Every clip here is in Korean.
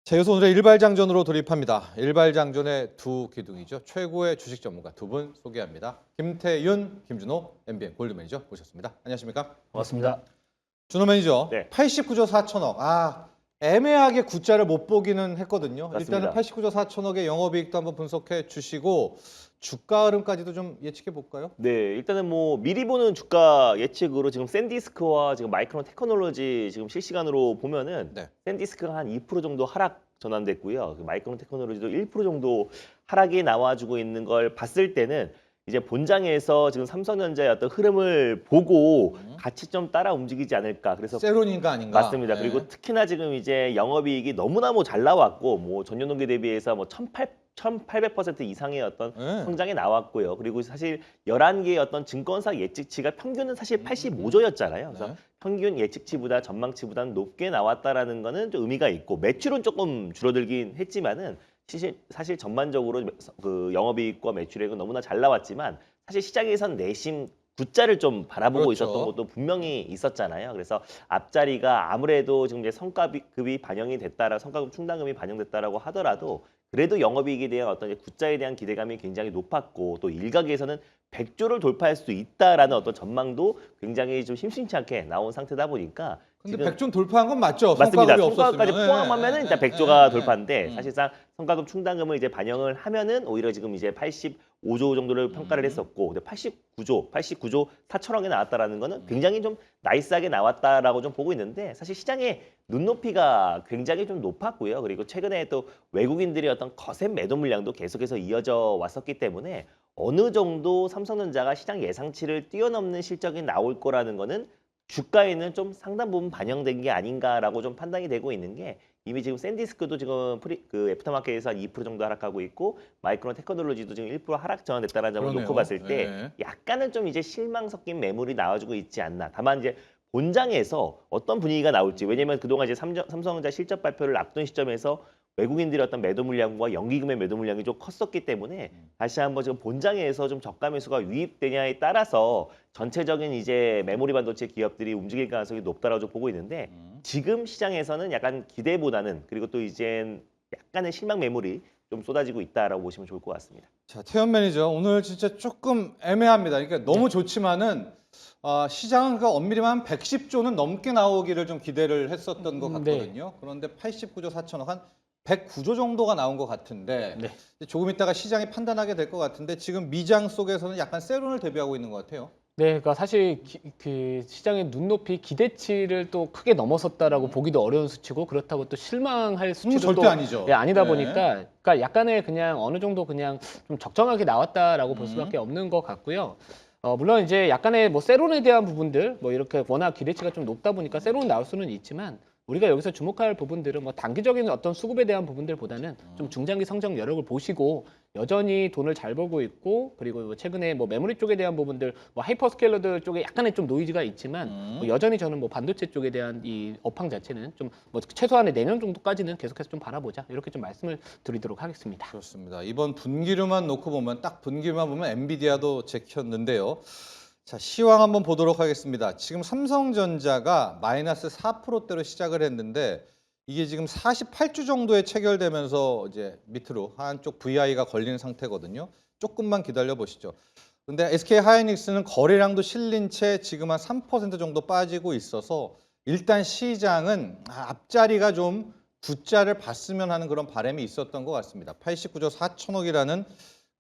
자, 이어서 오늘의 일발장전으로 돌입합니다. 일발장전의 두 기둥이죠. 최고의 주식 전문가 두 분 소개합니다. 김태윤, 김준호, MBN 골드 매니저 모셨습니다. 안녕하십니까? 반갑습니다. 준호 매니저, 네. 89조 4천억. 애매하게 구자를 못 보기는 했거든요. 맞습니다. 일단은 89조 4천억의 영업이익도 한번 분석해 주시고 주가 흐름까지도 좀 예측해 볼까요? 네, 일단은 뭐 미리 보는 주가 예측으로 지금 샌디스크와 지금 마이크론 테크놀로지 지금 실시간으로 보면은 네. 샌디스크가 한 2% 정도 하락 전환됐고요. 그 마이크론 테크놀로지도 1% 정도 하락이 나와주고 있는 걸 봤을 때는 이제 본장에서 지금 삼성전자의 어떤 흐름을 보고 같이 좀 따라 움직이지 않을까. 그래서 세론인가 아닌가? 맞습니다. 네. 그리고 특히나 지금 이제 영업이익이 너무나 잘 나왔고 뭐 전년 동기 대비해서 뭐 1800% 이상의 어떤 네. 성장이 나왔고요. 그리고 사실 11개의 어떤 증권사 예측치가 평균은 사실 85조였잖아요. 그래서 네. 평균 예측치보다 전망치보다는 높게 나왔다라는 거는 좀 의미가 있고 매출은 조금 줄어들긴 했지만은 사실 전반적으로 그 영업이익과 매출액은 너무나 잘 나왔지만 사실 시장에선 내심 굿자를 좀 바라보고 그렇죠. 있었던 것도 분명히 있었잖아요. 그래서 앞자리가 아무래도 지금 이제 성과급이 반영이 됐다라 성과급 충당금이 반영됐다라고 하더라도 그래도 영업이익에 대한 어떤 이제 굿자에 대한 기대감이 굉장히 높았고 또 일각에서는 100조를 돌파할 수 있다라는 어떤 전망도 굉장히 좀 심심치 않게 나온 상태다 보니까 근데 지금 100조 돌파한 건 맞죠? 맞습니다. 성과급이 성과급까지 없었으면. 포함하면은 일단 100조가 돌파인데 사실상 성과급 충당금을 이제 반영을 하면은 오히려 지금 이제 85조 정도를 평가를 했었고 근데 89조 4천억에 나왔다라는 거는 굉장히 좀 나이스하게 나왔다라고 좀 보고 있는데 사실 시장의 눈높이가 굉장히 좀 높았고요. 그리고 최근에 또 외국인들의 어떤 거센 매도 물량도 계속해서 이어져 왔었기 때문에 어느 정도 삼성전자가 시장 예상치를 뛰어넘는 실적이 나올 거라는 거는 주가에는 좀 상당 부분 반영된 게 아닌가라고 좀 판단이 되고 있는 게 이미 지금 샌디스크도 지금 그 애프터마켓에서 한 2% 정도 하락하고 있고 마이크론 테크놀로지도 지금 1% 하락 전환됐다는 점을 그러네요. 놓고 봤을 때 네. 약간은 좀 이제 실망 섞인 매물이 나와주고 있지 않나. 다만 이제 본장에서 어떤 분위기가 나올지 왜냐면 그동안 이제 삼성전자 실적 발표를 앞둔 시점에서 외국인들의 어떤 매도 물량과 연기금의 매도 물량이 좀 컸었기 때문에 다시 한번 지금 본장에서 좀 저가 매수가 유입되냐에 따라서 전체적인 이제 메모리 반도체 기업들이 움직일 가능성이 높다라고 좀 보고 있는데 지금 시장에서는 약간 기대보다는 그리고 또 이젠 약간의 실망 매물이 좀 쏟아지고 있다라고 보시면 좋을 것 같습니다. 자, 태연 매니저 오늘 진짜 조금 애매합니다. 그러니까 너무 좋지만은 시장은 그 엄밀히 한 110조는 넘게 나오기를 좀 기대를 했었던 것 네. 같거든요. 그런데 89조 4천억 한 109조 정도가 나온 것 같은데 네. 조금 있다가 시장이 판단하게 될 것 같은데 지금 미장 속에서는 약간 세론을 대비하고 있는 것 같아요. 네, 그러니까 사실 그 시장의 눈높이 기대치를 또 크게 넘어섰다라고 보기도 어려운 수치고 그렇다고 또 실망할 수치도 절대 또 아니죠. 아니다 네. 보니까 그러니까 약간의 그냥 어느 정도 그냥 좀 적정하게 나왔다라고 볼 수밖에 없는 것 같고요. 물론 이제 약간의 뭐 세론에 대한 부분들 뭐 이렇게 워낙 기대치가 좀 높다 보니까 세론 나올 수는 있지만 우리가 여기서 주목할 부분들은 뭐 단기적인 어떤 수급에 대한 부분들보다는 좀 중장기 성장 여력을 보시고 여전히 돈을 잘 벌고 있고 그리고 최근에 뭐 메모리 쪽에 대한 부분들 뭐 하이퍼스케일러들 쪽에 약간의 좀 노이즈가 있지만 뭐 여전히 저는 뭐 반도체 쪽에 대한 이 업황 자체는 좀 뭐 최소한의 내년 정도까지는 계속해서 좀 바라보자 이렇게 좀 말씀을 드리도록 하겠습니다. 그렇습니다. 이번 분기류만 놓고 보면 딱 분기류만 보면 엔비디아도 제켰는데요. 자, 시황 한번 보도록 하겠습니다. 지금 삼성전자가 마이너스 4%대로 시작을 했는데 이게 지금 48주 정도에 체결되면서 이제 밑으로 한쪽 VI가 걸리는 상태거든요. 조금만 기다려 보시죠. 근데 SK 하이닉스는 거래량도 실린 채 지금 한 3% 정도 빠지고 있어서 일단 시장은 앞자리가 좀 굿자를 봤으면 하는 그런 바람이 있었던 것 같습니다. 89조 4천억이라는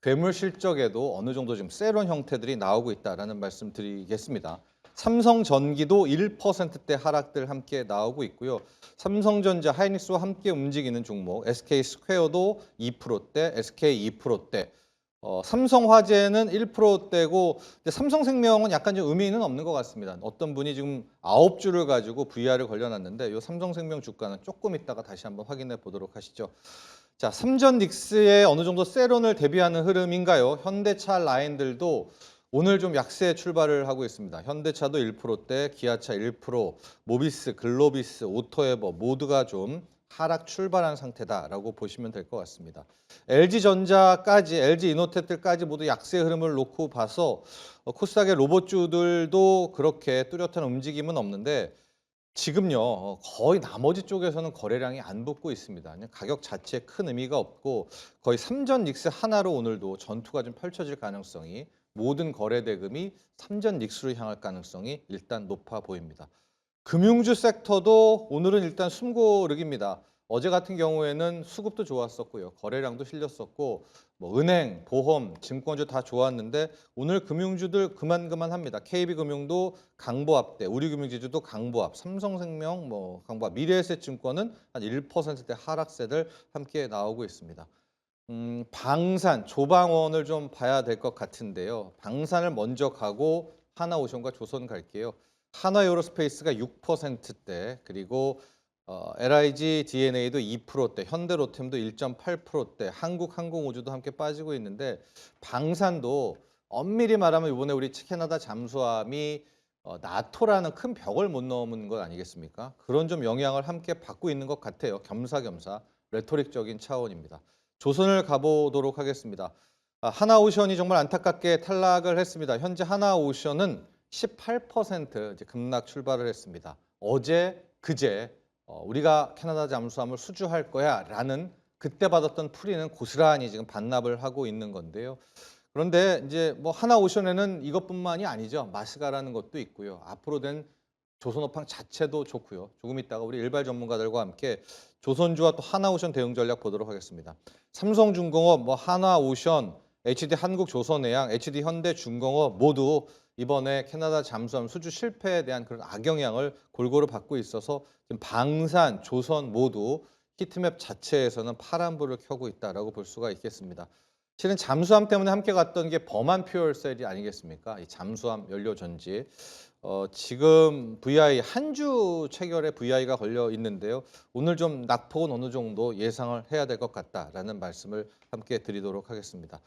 괴물 실적에도 어느 정도 지금 세론 형태들이 나오고 있다라는 말씀 드리겠습니다. 삼성전기도 1%대 하락들 함께 나오고 있고요. 삼성전자, 하이닉스와 함께 움직이는 종목, SK스퀘어도 2%대, SK 2%대. 삼성화재는 1%대고 삼성생명은 약간 좀 의미는 없는 것 같습니다. 어떤 분이 지금 9주를 가지고 VR을 걸려놨는데 이 삼성생명 주가는 조금 있다가 다시 한번 확인해 보도록 하시죠. 자, 삼전닉스의 어느 정도 세론을 대비하는 흐름인가요? 현대차 라인들도 오늘 좀 약세 출발을 하고 있습니다. 현대차도 1%대, 기아차 1%, 모비스, 글로비스, 오토에버 모두가 좀 하락 출발한 상태다라고 보시면 될 것 같습니다. LG전자까지, LG이노텍들까지 모두 약세 흐름을 놓고 봐서 코스닥의 로봇주들도 그렇게 뚜렷한 움직임은 없는데 지금요 거의 나머지 쪽에서는 거래량이 안 붙고 있습니다. 그냥 가격 자체에 큰 의미가 없고 거의 삼전 닉스 하나로 오늘도 전투가 좀 펼쳐질 가능성이 모든 거래 대금이 삼전 닉스로 향할 가능성이 일단 높아 보입니다. 금융주 섹터도 오늘은 일단 숨고르기입니다. 어제 같은 경우에는 수급도 좋았었고요. 거래량도 실렸었고 뭐 은행, 보험, 증권주 다 좋았는데 오늘 금융주들 그만합니다. KB금융도 강보합대, 우리금융지주도 강보합, 삼성생명 뭐 강보합, 미래에셋증권은 한 1%대 하락세들 함께 나오고 있습니다. 방산, 조방원을 좀 봐야 될 것 같은데요. 방산을 먼저 가고 하나오션과 조선 갈게요. 하나에어로스페이스가 6%대, 그리고 LIG DNA도 2%대, 현대로템도 1.8%대, 한국항공우주도 함께 빠지고 있는데 방산도 엄밀히 말하면 이번에 우리 캐나다 잠수함이 나토라는 큰 벽을 못 넘은 것 아니겠습니까? 그런 좀 영향을 함께 받고 있는 것 같아요. 겸사겸사 레토릭적인 차원입니다. 조선을 가보도록 하겠습니다. 하나오션이 정말 안타깝게 탈락을 했습니다. 현재 하나오션은 18% 이제 급락 출발을 했습니다. 어제, 그제 우리가 캐나다 잠수함을 수주할 거야라는 그때 받았던 풀이는 고스란히 지금 반납을 하고 있는 건데요. 그런데 이제 뭐 하나오션에는 이것뿐만이 아니죠. 마스가라는 것도 있고요. 앞으로 된 조선업황 자체도 좋고요. 조금 있다가 우리 일발 전문가들과 함께 조선주와 또 하나오션 대응 전략 보도록 하겠습니다. 삼성중공업, 뭐 하나오션, HD 한국조선해양, HD 현대중공업 모두 이번에 캐나다 잠수함 수주 실패에 대한 그런 악영향을 골고루 받고 있어서 지금 방산, 조선 모두 히트맵 자체에서는 파란불을 켜고 있다라고 볼 수가 있겠습니다. 실은 잠수함 때문에 함께 갔던 게 범한 퓨얼셀이 아니겠습니까? 이 잠수함 연료 전지. 지금 VI 한 주 체결에 VI가 걸려 있는데요. 오늘 좀 낙폭은 어느 정도 예상을 해야 될 것 같다라는 말씀을 함께 드리도록 하겠습니다.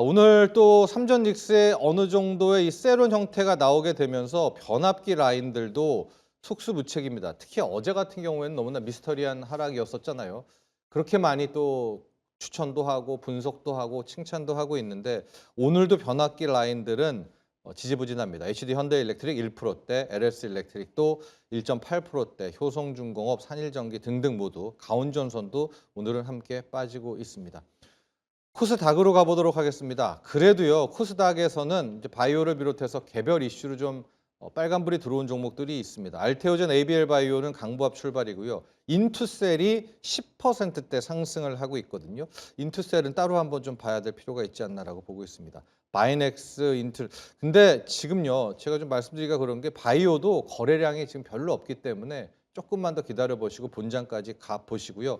오늘 또 삼전 닉스의 어느 정도의 이 세론 형태가 나오게 되면서 변압기 라인들도 속수무책입니다. 특히 어제 같은 경우에는 너무나 미스터리한 하락이었었잖아요. 그렇게 많이 또 추천도 하고 분석도 하고 칭찬도 하고 있는데 오늘도 변압기 라인들은 지지부진합니다. HD 현대일렉트릭 1%대, LS 일렉트릭도 1.8%대, 효성중공업, 산일전기 등등 모두 가온전선도 오늘은 함께 빠지고 있습니다. 코스닥으로 가보도록 하겠습니다. 그래도요, 코스닥에서는 이제 바이오를 비롯해서 개별 이슈로 좀 빨간불이 들어온 종목들이 있습니다. 알테오젠 ABL 바이오는 강보합 출발이고요. 인투셀이 10%대 상승을 하고 있거든요. 인투셀은 따로 한번 좀 봐야 될 필요가 있지 않나라고 보고 있습니다. 마이넥스, 인틀. 근데 지금요, 제가 좀 말씀드리기가 그런 게 바이오도 거래량이 지금 별로 없기 때문에 조금만 더 기다려 보시고 본장까지 가 보시고요.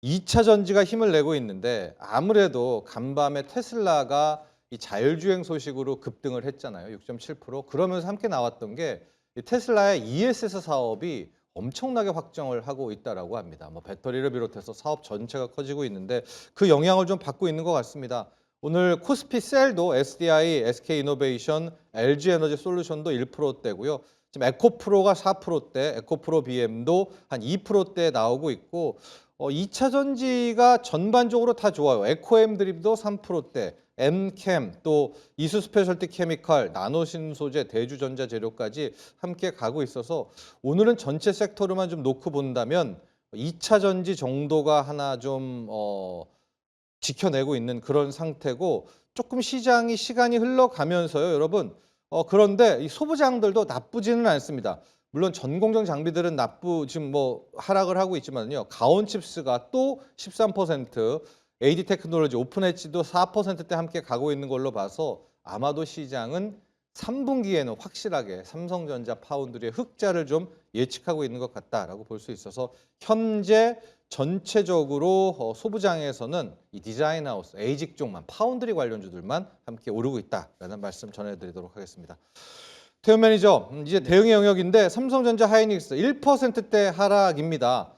2차 전지가 힘을 내고 있는데 아무래도 간밤에 테슬라가 이 자율주행 소식으로 급등을 했잖아요. 6.7%. 그러면서 함께 나왔던 게 이 테슬라의 ESS 사업이 엄청나게 확정을 하고 있다라고 합니다. 뭐 배터리를 비롯해서 사업 전체가 커지고 있는데 그 영향을 좀 받고 있는 것 같습니다. 오늘 코스피 셀도 SDI, SK이노베이션, LG에너지 솔루션도 1%대고요. 지금 에코프로가 4%대, 에코프로 BM도 한 2%대 나오고 있고 2차 전지가 전반적으로 다 좋아요. 에코엠 드립도 3%대, 엠캠, 또 이수 스페셜티 케미칼, 나노신소재, 대주전자 재료까지 함께 가고 있어서 오늘은 전체 섹터로만 좀 놓고 본다면 2차 전지 정도가 하나 좀 지켜내고 있는 그런 상태고 조금 시장이 시간이 흘러가면서요, 여러분. 그런데 이 소부장들도 나쁘지는 않습니다. 물론 전공정 장비들은 지금 뭐 하락을 하고 있지만요. 가온칩스가 또 13%, AD 테크놀로지, 오픈 엣지도 4%대 함께 가고 있는 걸로 봐서 아마도 시장은 3분기에는 확실하게 삼성전자, 파운드리의 흑자를 좀 예측하고 있는 것 같다라고 볼 수 있어서 현재 전체적으로 소부장에서는 이 디자인하우스, 에이직 쪽만, 파운드리 관련주들만 함께 오르고 있다라는 말씀 전해드리도록 하겠습니다. 태훈 매니저, 이제 대응의 영역인데 삼성전자 하이닉스 1%대 하락입니다.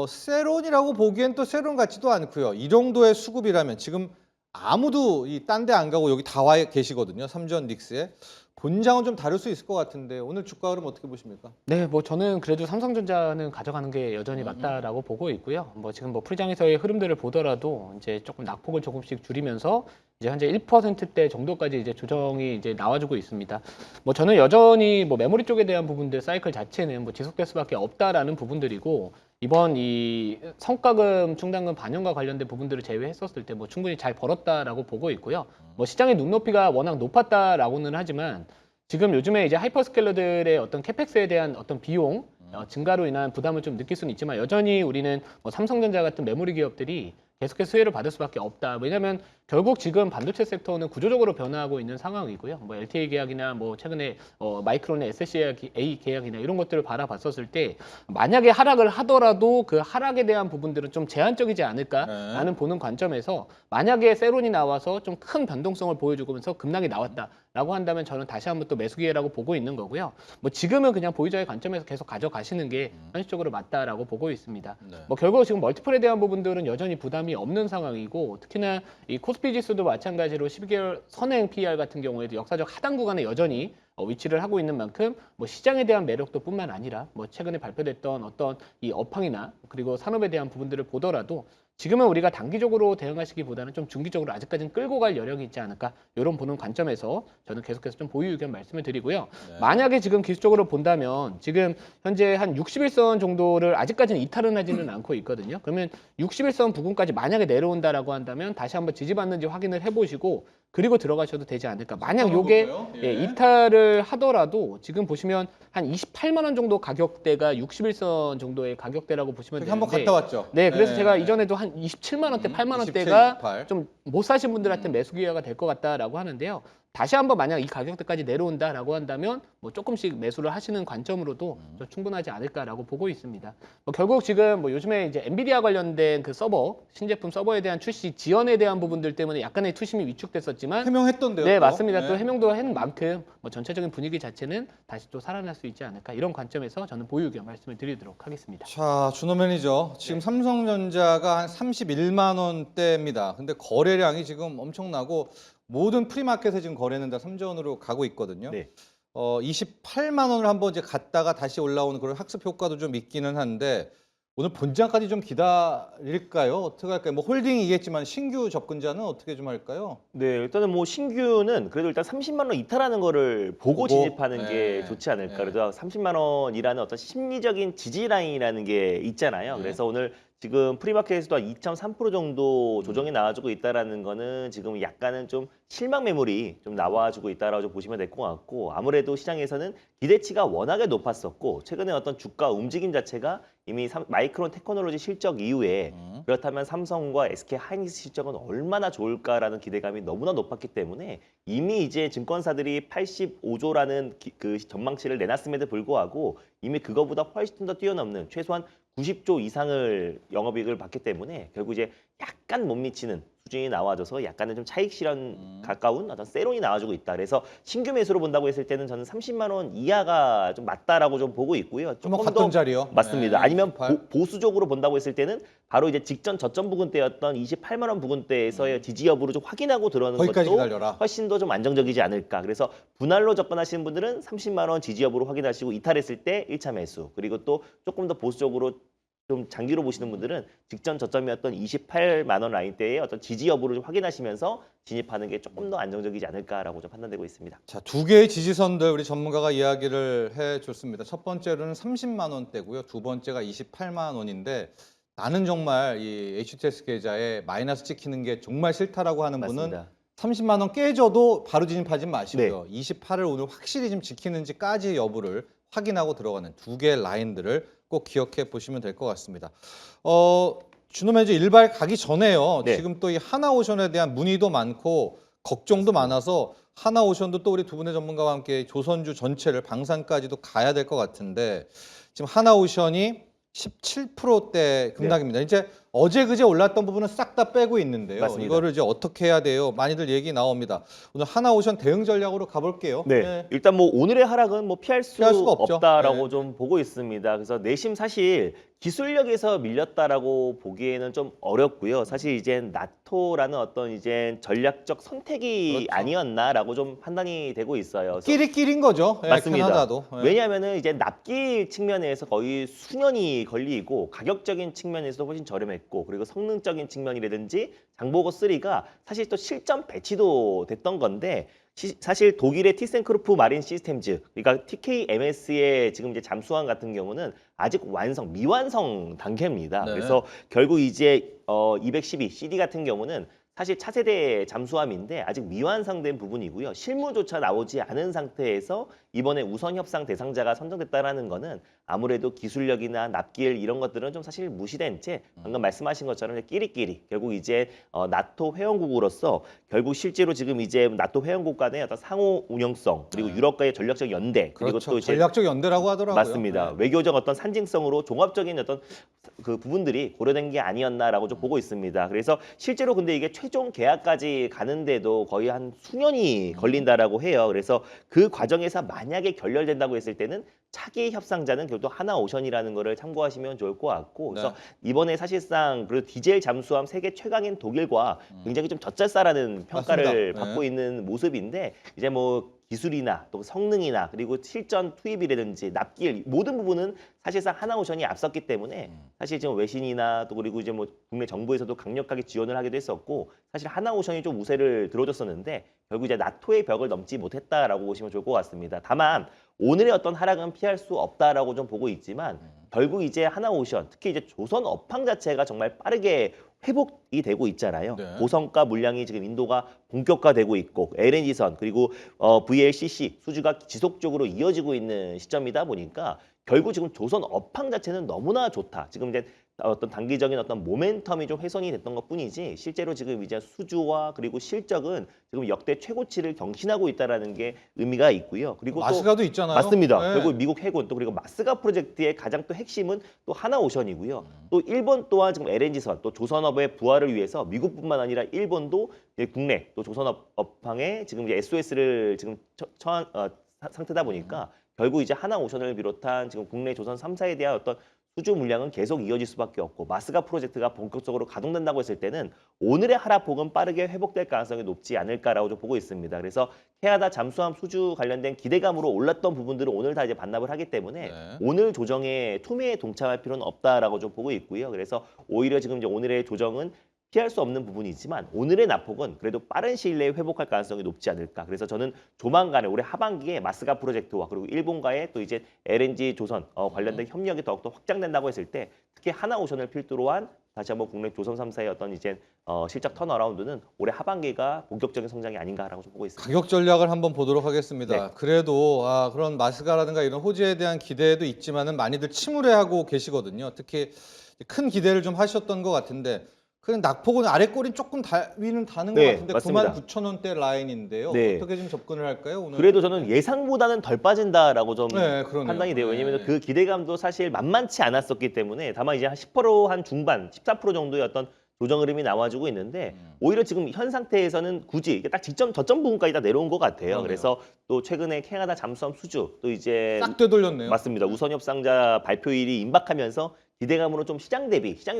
세론이라고 보기엔 또 세론 같지도 않고요. 이 정도의 수급이라면 지금 아무도 딴 데 안 가고 여기 다 와 계시거든요. 삼전 닉스에. 본장은 좀 다를 수 있을 것 같은데 오늘 주가 흐름 어떻게 보십니까? 네, 뭐 저는 그래도 삼성전자는 가져가는 게 여전히 맞다라고 보고 있고요. 뭐 지금 뭐 프리장에서의 흐름들을 보더라도 이제 조금 낙폭을 조금씩 줄이면서 이제 현재 1%대 정도까지 이제 조정이 이제 나와주고 있습니다. 뭐 저는 여전히 뭐 메모리 쪽에 대한 부분들 사이클 자체는 뭐 지속될 수밖에 없다라는 부분들이고 이번 이 성과금 충당금 반영과 관련된 부분들을 제외했었을 때 뭐 충분히 잘 벌었다라고 보고 있고요. 뭐 시장의 눈높이가 워낙 높았다라고는 하지만 지금 요즘에 이제 하이퍼스케일러들의 어떤 캐펙스에 대한 어떤 비용 증가로 인한 부담을 좀 느낄 수는 있지만 여전히 우리는 뭐 삼성전자 같은 메모리 기업들이 계속해서 수혜를 받을 수밖에 없다. 왜냐하면 결국 지금 반도체 섹터는 구조적으로 변화하고 있는 상황이고요. 뭐 LTA 계약이나 뭐 최근에 마이크론의 SCA 계약이나 이런 것들을 바라봤었을 때 만약에 하락을 하더라도 그 하락에 대한 부분들은 좀 제한적이지 않을까라는 보는 관점에서 만약에 세론이 나와서 좀 큰 변동성을 보여주면서 급락이 나왔다라고 한다면 저는 다시 한번 또 매수 기회라고 보고 있는 거고요. 뭐 지금은 그냥 보유자의 관점에서 계속 가져가시는 게 현실적으로 맞다라고 보고 있습니다. 네. 뭐 결국 지금 멀티플에 대한 부분들은 여전히 부담이 없는 상황이고 특히나 이 코스피 지수도 마찬가지로 12개월 선행 PER 같은 경우에도 역사적 하단 구간에 여전히 위치를 하고 있는 만큼 뭐 시장에 대한 매력도 뿐만 아니라 뭐 최근에 발표됐던 어떤 이 업황이나 그리고 산업에 대한 부분들을 보더라도 지금은 우리가 단기적으로 대응하시기보다는 좀 중기적으로 아직까지는 끌고 갈 여력이 있지 않을까 이런 보는 관점에서 저는 계속해서 좀 보유 의견 말씀을 드리고요. 네. 만약에 지금 기술적으로 본다면 지금 현재 한 61선 정도를 아직까지는 이탈은 하지는 않고 있거든요. 그러면 61선 부근까지 만약에 내려온다라고 한다면 다시 한번 지지받는지 확인을 해보시고 그리고 들어가셔도 되지 않을까. 만약 요게 이탈을 하더라도 지금 보시면 한 28만 원 정도 가격대가 61선 정도의 가격대라고 보시면 저기 되는데 한번 갔다 왔죠. 네, 그래서 네. 제가 이전에도 한 27만 원대, 8만 27, 원대가 28. 좀 못 사신 분들한테 매수 기회가 될 것 같다라고 하는데요. 다시 한번 만약 이 가격대까지 내려온다라고 한다면 뭐 조금씩 매수를 하시는 관점으로도 좀 충분하지 않을까라고 보고 있습니다. 뭐 결국 지금 뭐 요즘에 이제 엔비디아 관련된 그 서버, 신제품 서버에 대한 출시 지연에 대한 부분들 때문에 약간의 투심이 위축됐었지만 해명했던데요. 네, 또? 맞습니다. 네. 또 해명도 한 만큼 뭐 전체적인 분위기 자체는 다시 또 살아날 수 있지 않을까 이런 관점에서 저는 보유 의견 말씀을 드리도록 하겠습니다. 자, 준호 매니저. 지금 삼성전자가 한 31만 원대입니다. 근데 거래량이 지금 엄청나고 모든 프리마켓에 지금 거래는 다 3전으로 가고 있거든요. 네. 28만 원을 한번 이제 갔다가 다시 올라오는 그런 학습 효과도 좀 있기는 한데 오늘 본장까지 좀 기다릴까요? 어떻게 할까요? 뭐 홀딩이겠지만 신규 접근자는 어떻게 좀 할까요? 네, 일단은 뭐 신규는 그래도 일단 30만 원 이탈하는 거를 보고 보고, 진입하는 네, 게 좋지 않을까. 네. 그래도 30만 원이라는 어떤 심리적인 지지 라인이라는 게 있잖아요. 네. 그래서 오늘 지금 프리마켓에서도 한 2.3% 정도 조정이 나와주고 있다라는 거는 지금 약간은 좀 실망 매물이 좀 나와주고 있다라고 좀 보시면 될 것 같고 아무래도 시장에서는 기대치가 워낙에 높았었고 최근에 어떤 주가 움직임 자체가 이미 마이크론 테크놀로지 실적 이후에 그렇다면 삼성과 SK 하이닉스 실적은 얼마나 좋을까라는 기대감이 너무나 높았기 때문에 이미 이제 증권사들이 85조라는 그 전망치를 내놨음에도 불구하고 이미 그거보다 훨씬 더 뛰어넘는 최소한 90조 이상을 영업이익을 받기 때문에 결국 이제 약간 못 미치는 수준이 나와줘서 약간은 좀 차익 실현 가까운 어떤 세론이 나와주고 있다. 그래서 신규 매수로 본다고 했을 때는 저는 30만 원 이하가 좀 맞다라고 좀 보고 있고요. 좀 조금 갔던 더 자리요. 맞습니다. 네, 아니면 28. 보수적으로 본다고 했을 때는 바로 이제 직전 저점 부근대였던 28만 원 부근대에서의 지지 여부를 좀 확인하고 들어가는 거기까지 것도 기다려라. 훨씬 더 좀 안정적이지 않을까. 그래서 분할로 접근하시는 분들은 30만 원 지지 여부를 확인하시고 이탈했을 때 1차 매수. 그리고 또 조금 더 보수적으로 좀 장기로 보시는 분들은 직전 저점이었던 28만 원 라인대의 어떤 지지 여부를 좀 확인하시면서 진입하는 게 조금 더 안정적이지 않을까라고 좀 판단되고 있습니다. 자, 두 개의 지지선들 우리 전문가가 이야기를 해줬습니다. 첫 번째로는 30만 원대고요. 두 번째가 28만 원인데 나는 정말 이 HTS 계좌에 마이너스 찍히는 게 정말 싫다라고 하는 분은 맞습니다. 30만 원 깨져도 바로 진입하지 마시고요. 28을 오늘 확실히 좀 지키는지까지 여부를 확인하고 들어가는 두 개의 라인들을 꼭 기억해 보시면 될 것 같습니다. 준호 매니저 일발 가기 전에요. 네. 지금 또 이 하나오션에 대한 문의도 많고 걱정도 많아서 하나오션도 또 우리 두 분의 전문가와 함께 조선주 전체를 방산까지도 가야 될 것 같은데 지금 하나오션이 17%대 급락입니다. 이제 어제 그제 올랐던 부분은 싹 다 빼고 있는데요. 맞습니다. 이거를 이제 어떻게 해야 돼요? 많이들 얘기 나옵니다. 오늘 하나오션 대응 전략으로 가볼게요. 네. 일단 뭐 오늘의 하락은 뭐 피할 피할 수가 없죠. 없다라고 네. 좀 보고 있습니다. 그래서 내심 사실 기술력에서 밀렸다라고 보기에는 좀 어렵고요. 사실 이제 나토라는 어떤 이제 전략적 선택이 그렇죠. 아니었나라고 좀 판단이 되고 있어요. 그래서 끼리끼린 거죠. 예, 맞습니다. 캐나다도. 예. 왜냐하면은 이제 납기 측면에서 거의 수년이 걸리고 가격적인 측면에서도 훨씬 저렴했고 그리고 성능적인 측면이라든지 장보고 3가 사실 또 실전 배치도 됐던 건데 사실 독일의 티센크루프 마린 시스템즈 그러니까 TKMS의 지금 이제 잠수함 같은 경우는 아직 미완성 단계입니다. 네. 그래서 결국 이제 212 CD 같은 경우는 사실 차세대 잠수함인데 아직 미완성된 부분이고요. 실무조차 나오지 않은 상태에서 이번에 우선 협상 대상자가 선정됐다라는 거는 아무래도 기술력이나 납기일 이런 것들은 좀 사실 무시된 채 방금 말씀하신 것처럼 이제 끼리끼리 결국 이제 나토 회원국으로서 결국 실제로 지금 이제 나토 회원국 간의 어떤 상호 운영성 그리고 네. 유럽과의 전략적 연대 그리고 그렇죠. 또 이제 전략적 연대라고 하더라고요. 맞습니다. 네. 외교적 어떤 산증성으로 종합적인 어떤 그 부분들이 고려된 게 아니었나라고 좀 보고 있습니다. 그래서 실제로 근데 이게 최종 계약까지 가는데도 거의 한 수년이 걸린다라고 해요. 그래서 그 과정에서 만약에 결렬된다고 했을 때는 차기 협상자는 결국 하나오션이라는 거를 참고하시면 좋을 것 같고 그래서 네. 이번에 사실상 그리고 디젤 잠수함 세계 최강인 독일과 굉장히 좀 젖잘싸라는 평가를 맞습니다. 받고 네. 있는 모습인데 이제 뭐 기술이나 또 성능이나 그리고 실전 투입이라든지 납기일 모든 부분은 사실상 하나오션이 앞섰기 때문에 사실 지금 외신이나 또 그리고 이제 뭐 국내 정부에서도 강력하게 지원을 하기도 했었고 사실 하나오션이 좀 우세를 들어줬었는데 결국 이제 나토의 벽을 넘지 못했다라고 보시면 좋을 것 같습니다. 다만 오늘의 어떤 하락은 피할 수 없다라고 좀 보고 있지만 결국 이제 하나오션 특히 이제 조선 업황 자체가 정말 빠르게 회복이 되고 있잖아요. 네. 고성가 물량이 지금 인도가 본격화되고 있고 LNG선 그리고 VLCC 수주가 지속적으로 이어지고 있는 시점이다 보니까 결국 지금 조선 업황 자체는 너무나 좋다. 지금 이제 어떤 단기적인 어떤 모멘텀이 좀 훼손이 됐던 것뿐이지 실제로 지금 이제 수주와 그리고 실적은 지금 역대 최고치를 경신하고 있다라는 게 의미가 있고요. 그리고 또 마스가도 있잖아요. 맞습니다. 네. 결국 미국 해군 또 그리고 마스가 프로젝트의 가장 또 핵심은 또 하나오션이고요. 또 일본 또한 지금 LNG선 또 조선업의 부활을 위해서 미국뿐만 아니라 일본도 이제 국내 또 조선업 업황에 지금 이제 SOS를 지금 처한 상태다 보니까 결국 이제 하나오션을 비롯한 지금 국내 조선 3사에 대한 어떤 수주 물량은 계속 이어질 수밖에 없고 마스가 프로젝트가 본격적으로 가동된다고 했을 때는 오늘의 하락폭은 빠르게 회복될 가능성이 높지 않을까라고 좀 보고 있습니다. 그래서 캐나다 잠수함 수주 관련된 기대감으로 올랐던 부분들을 오늘 다 이제 반납을 하기 때문에 네. 오늘 조정에 투매에 동참할 필요는 없다라고 좀 보고 있고요. 그래서 오히려 지금 이제 오늘의 조정은 피할 수 없는 부분이지만 오늘의 낙폭은 그래도 빠른 시일 내에 회복할 가능성이 높지 않을까. 그래서 저는 조만간에 올해 하반기에 마스가 프로젝트와 그리고 일본과의 또 이제 LNG 조선 관련된 협력이 더욱더 확장된다고 했을 때 특히 하나오션을 필두로 한 다시 한번 국내 조선 3사의 어떤 이제 실적 턴어라운드는 올해 하반기가 본격적인 성장이 아닌가라고 좀 보고 있습니다. 가격 전략을 한번 보도록 하겠습니다. 네. 그래도 그런 마스가라든가 이런 호재에 대한 기대도 있지만은 많이들 침울해하고 계시거든요. 특히 큰 기대를 좀 하셨던 것 같은데 그냥 낙폭은 아래 꼬리 조금 위는 다는 것 네, 같은데 맞습니다. 99,000원대 라인인데요. 네. 어떻게 좀 접근을 할까요? 오늘 그래도 저는 예상보다는 덜 빠진다라고 좀 네, 그러네요. 판단이 돼요. 왜냐하면 네. 그 기대감도 사실 만만치 않았었기 때문에 다만 이제 한 10%한 중반, 14% 정도의 어떤 조정 흐름이 나와주고 있는데 오히려 지금 현 상태에서는 굳이 이게 딱 저점 부분까지 다 내려온 것 같아요. 그러네요. 그래서 또 최근에 캐나다 잠수함 수주 또 이제 싹 되돌렸네요. 맞습니다. 우선 협상자 발표일이 임박하면서 기대감으로 좀 시장이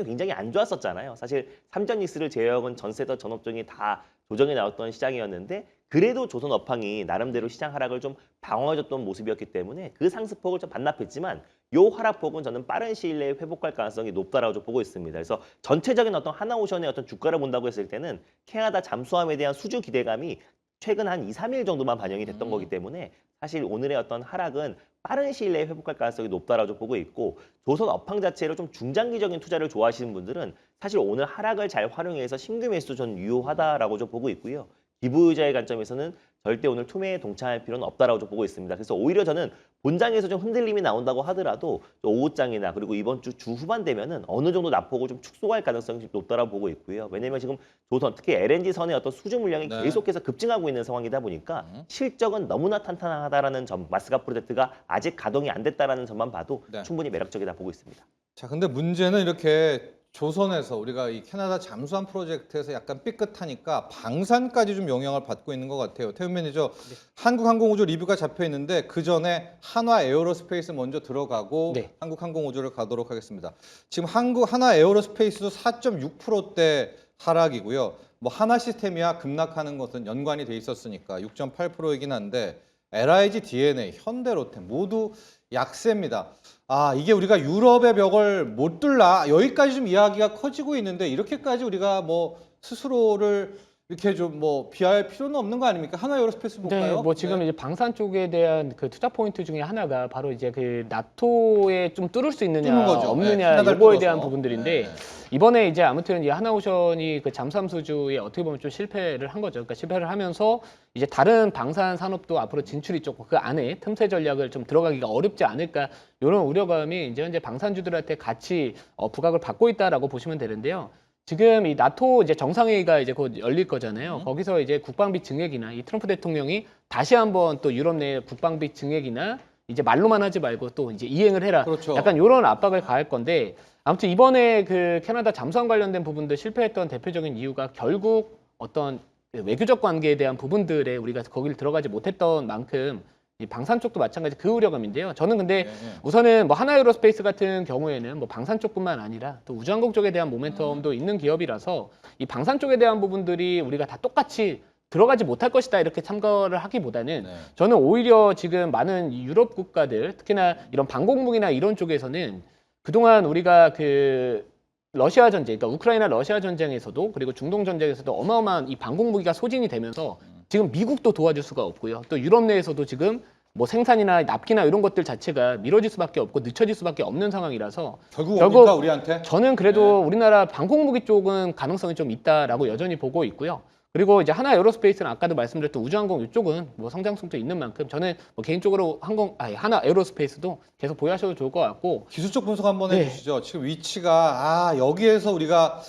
굉장히 안 좋았었잖아요. 사실 삼전익스를 제외하고는 전세도 전업종이 다 조정이 나왔던 시장이었는데 그래도 조선 업황이 나름대로 시장 하락을 좀 방어해줬던 모습이었기 때문에 그 상승폭을 좀 반납했지만 요 하락폭은 저는 빠른 시일 내에 회복할 가능성이 높다라고 좀 보고 있습니다. 그래서 전체적인 어떤 하나오션의 어떤 주가를 본다고 했을 때는 캐나다 잠수함에 대한 수주 기대감이 최근 한 2, 3일 정도만 반영이 됐던 거기 때문에 사실 오늘의 어떤 하락은 빠른 시일 내에 회복할 가능성이 높다라고 좀 보고 있고 조선 업황 자체로 좀 중장기적인 투자를 좋아하시는 분들은 사실 오늘 하락을 잘 활용해서 신규 매수 전 유효하다라고 좀 보고 있고요. 기부유자의 관점에서는 절대 오늘 투매에 동참할 필요는 없다라고 좀 보고 있습니다. 그래서 오히려 저는 본장에서 좀 흔들림이 나온다고 하더라도 오후장이나 그리고 이번 주 후반 되면은 어느 정도 낙폭을 좀 축소할 가능성이 높다라고 보고 있고요. 왜냐하면 지금 조선 특히 LNG 선의 어떤 수주 물량이 네. 계속해서 급증하고 있는 상황이다 보니까 실적은 너무나 탄탄하다라는 점, 마스가 프로젝트가 아직 가동이 안 됐다라는 점만 봐도 네. 충분히 매력적이다 보고 있습니다. 자, 근데 문제는 이렇게 조선에서 우리가 이 캐나다 잠수함 프로젝트에서 약간 삐끗하니까 방산까지 좀 영향을 받고 있는 것 같아요. 태훈 매니저, 네. 한국항공우주 리뷰가 잡혀 있는데 그 전에 한화 에어로스페이스 먼저 들어가고 네. 한국항공우주를 가도록 하겠습니다. 지금 한화 에어로스페이스도 4.6%대 하락이고요. 뭐 하나 시스템이야 급락하는 것은 연관이 돼 있었으니까 6.8%이긴 한데 LIG, DNA, 현대로템 모두 약세입니다. 아, 이게 우리가 유럽의 벽을 못 뚫나? 여기까지 좀 이야기가 커지고 있는데 이렇게까지 우리가 뭐 스스로를 이렇게 좀 뭐 비할 필요는 없는 거 아닙니까? 하나 에어로스페이스 볼까요? 네, 뭐 지금 이제 방산 쪽에 대한 그 투자 포인트 중에 하나가 바로 이제 그 나토에 좀 뚫을 수 있느냐 뚫는 거죠. 없느냐 네, 캐나다를 이거에 뚫어서. 대한 부분들인데 네. 이번에 이제 아무튼 이 하나오션이 그 잠수함 수주에 어떻게 보면 좀 실패를 한 거죠. 그러니까 실패를 하면서 이제 다른 방산 산업도 앞으로 진출이 조금 그 안에 틈새 전략을 좀 들어가기가 어렵지 않을까 이런 우려감이 이제 현재 방산주들한테 같이 부각을 받고 있다라고 보시면 되는데요. 지금 이 나토 이제 정상회의가 이제 곧 열릴 거잖아요. 거기서 이제 국방비 증액이나 이 트럼프 대통령이 다시 한번 또 유럽 내 국방비 증액이나 이제 말로만 하지 말고 또 이제 이행을 해라. 그렇죠. 약간 이런 압박을 가할 건데 아무튼 이번에 그 캐나다 잠수함 관련된 부분들 실패했던 대표적인 이유가 결국 어떤 그 외교적 관계에 대한 부분들에 우리가 거기를 들어가지 못했던 만큼 이 방산 쪽도 마찬가지 그 우려감인데요. 저는 근데 우선은 뭐 하나에어로스페이스 같은 경우에는 뭐 방산 쪽뿐만 아니라 또 우주항공 쪽에 대한 모멘텀도 있는 기업이라서 이 방산 쪽에 대한 부분들이 우리가 다 똑같이 들어가지 못할 것이다 이렇게 참가를 하기보다는 네. 저는 오히려 지금 많은 유럽 국가들 특히나 이런 방공무기나 이런 쪽에서는 그동안 우리가 그 러시아 전쟁, 그러니까 우크라이나 러시아 전쟁에서도 그리고 중동 전쟁에서도 어마어마한 이 방공무기가 소진이 되면서 지금 미국도 도와줄 수가 없고요. 또 유럽 내에서도 지금 뭐 생산이나 납기나 이런 것들 자체가 미뤄질 수밖에 없고 늦춰질 수밖에 없는 상황이라서 결국 결국 옵니까 우리한테? 저는 그래도 우리나라 방공무기 쪽은 가능성이 좀 있다라고 여전히 보고 있고요. 그리고 이제 하나 에어로스페이스는 아까도 말씀드렸던 우주항공 이쪽은 뭐 성장성도 있는 만큼 저는 뭐 개인적으로 하나 에어로스페이스도 계속 보유하셔도 좋을 것 같고 기술적 분석 한번 네. 해주시죠. 지금 위치가 여기에서 우리가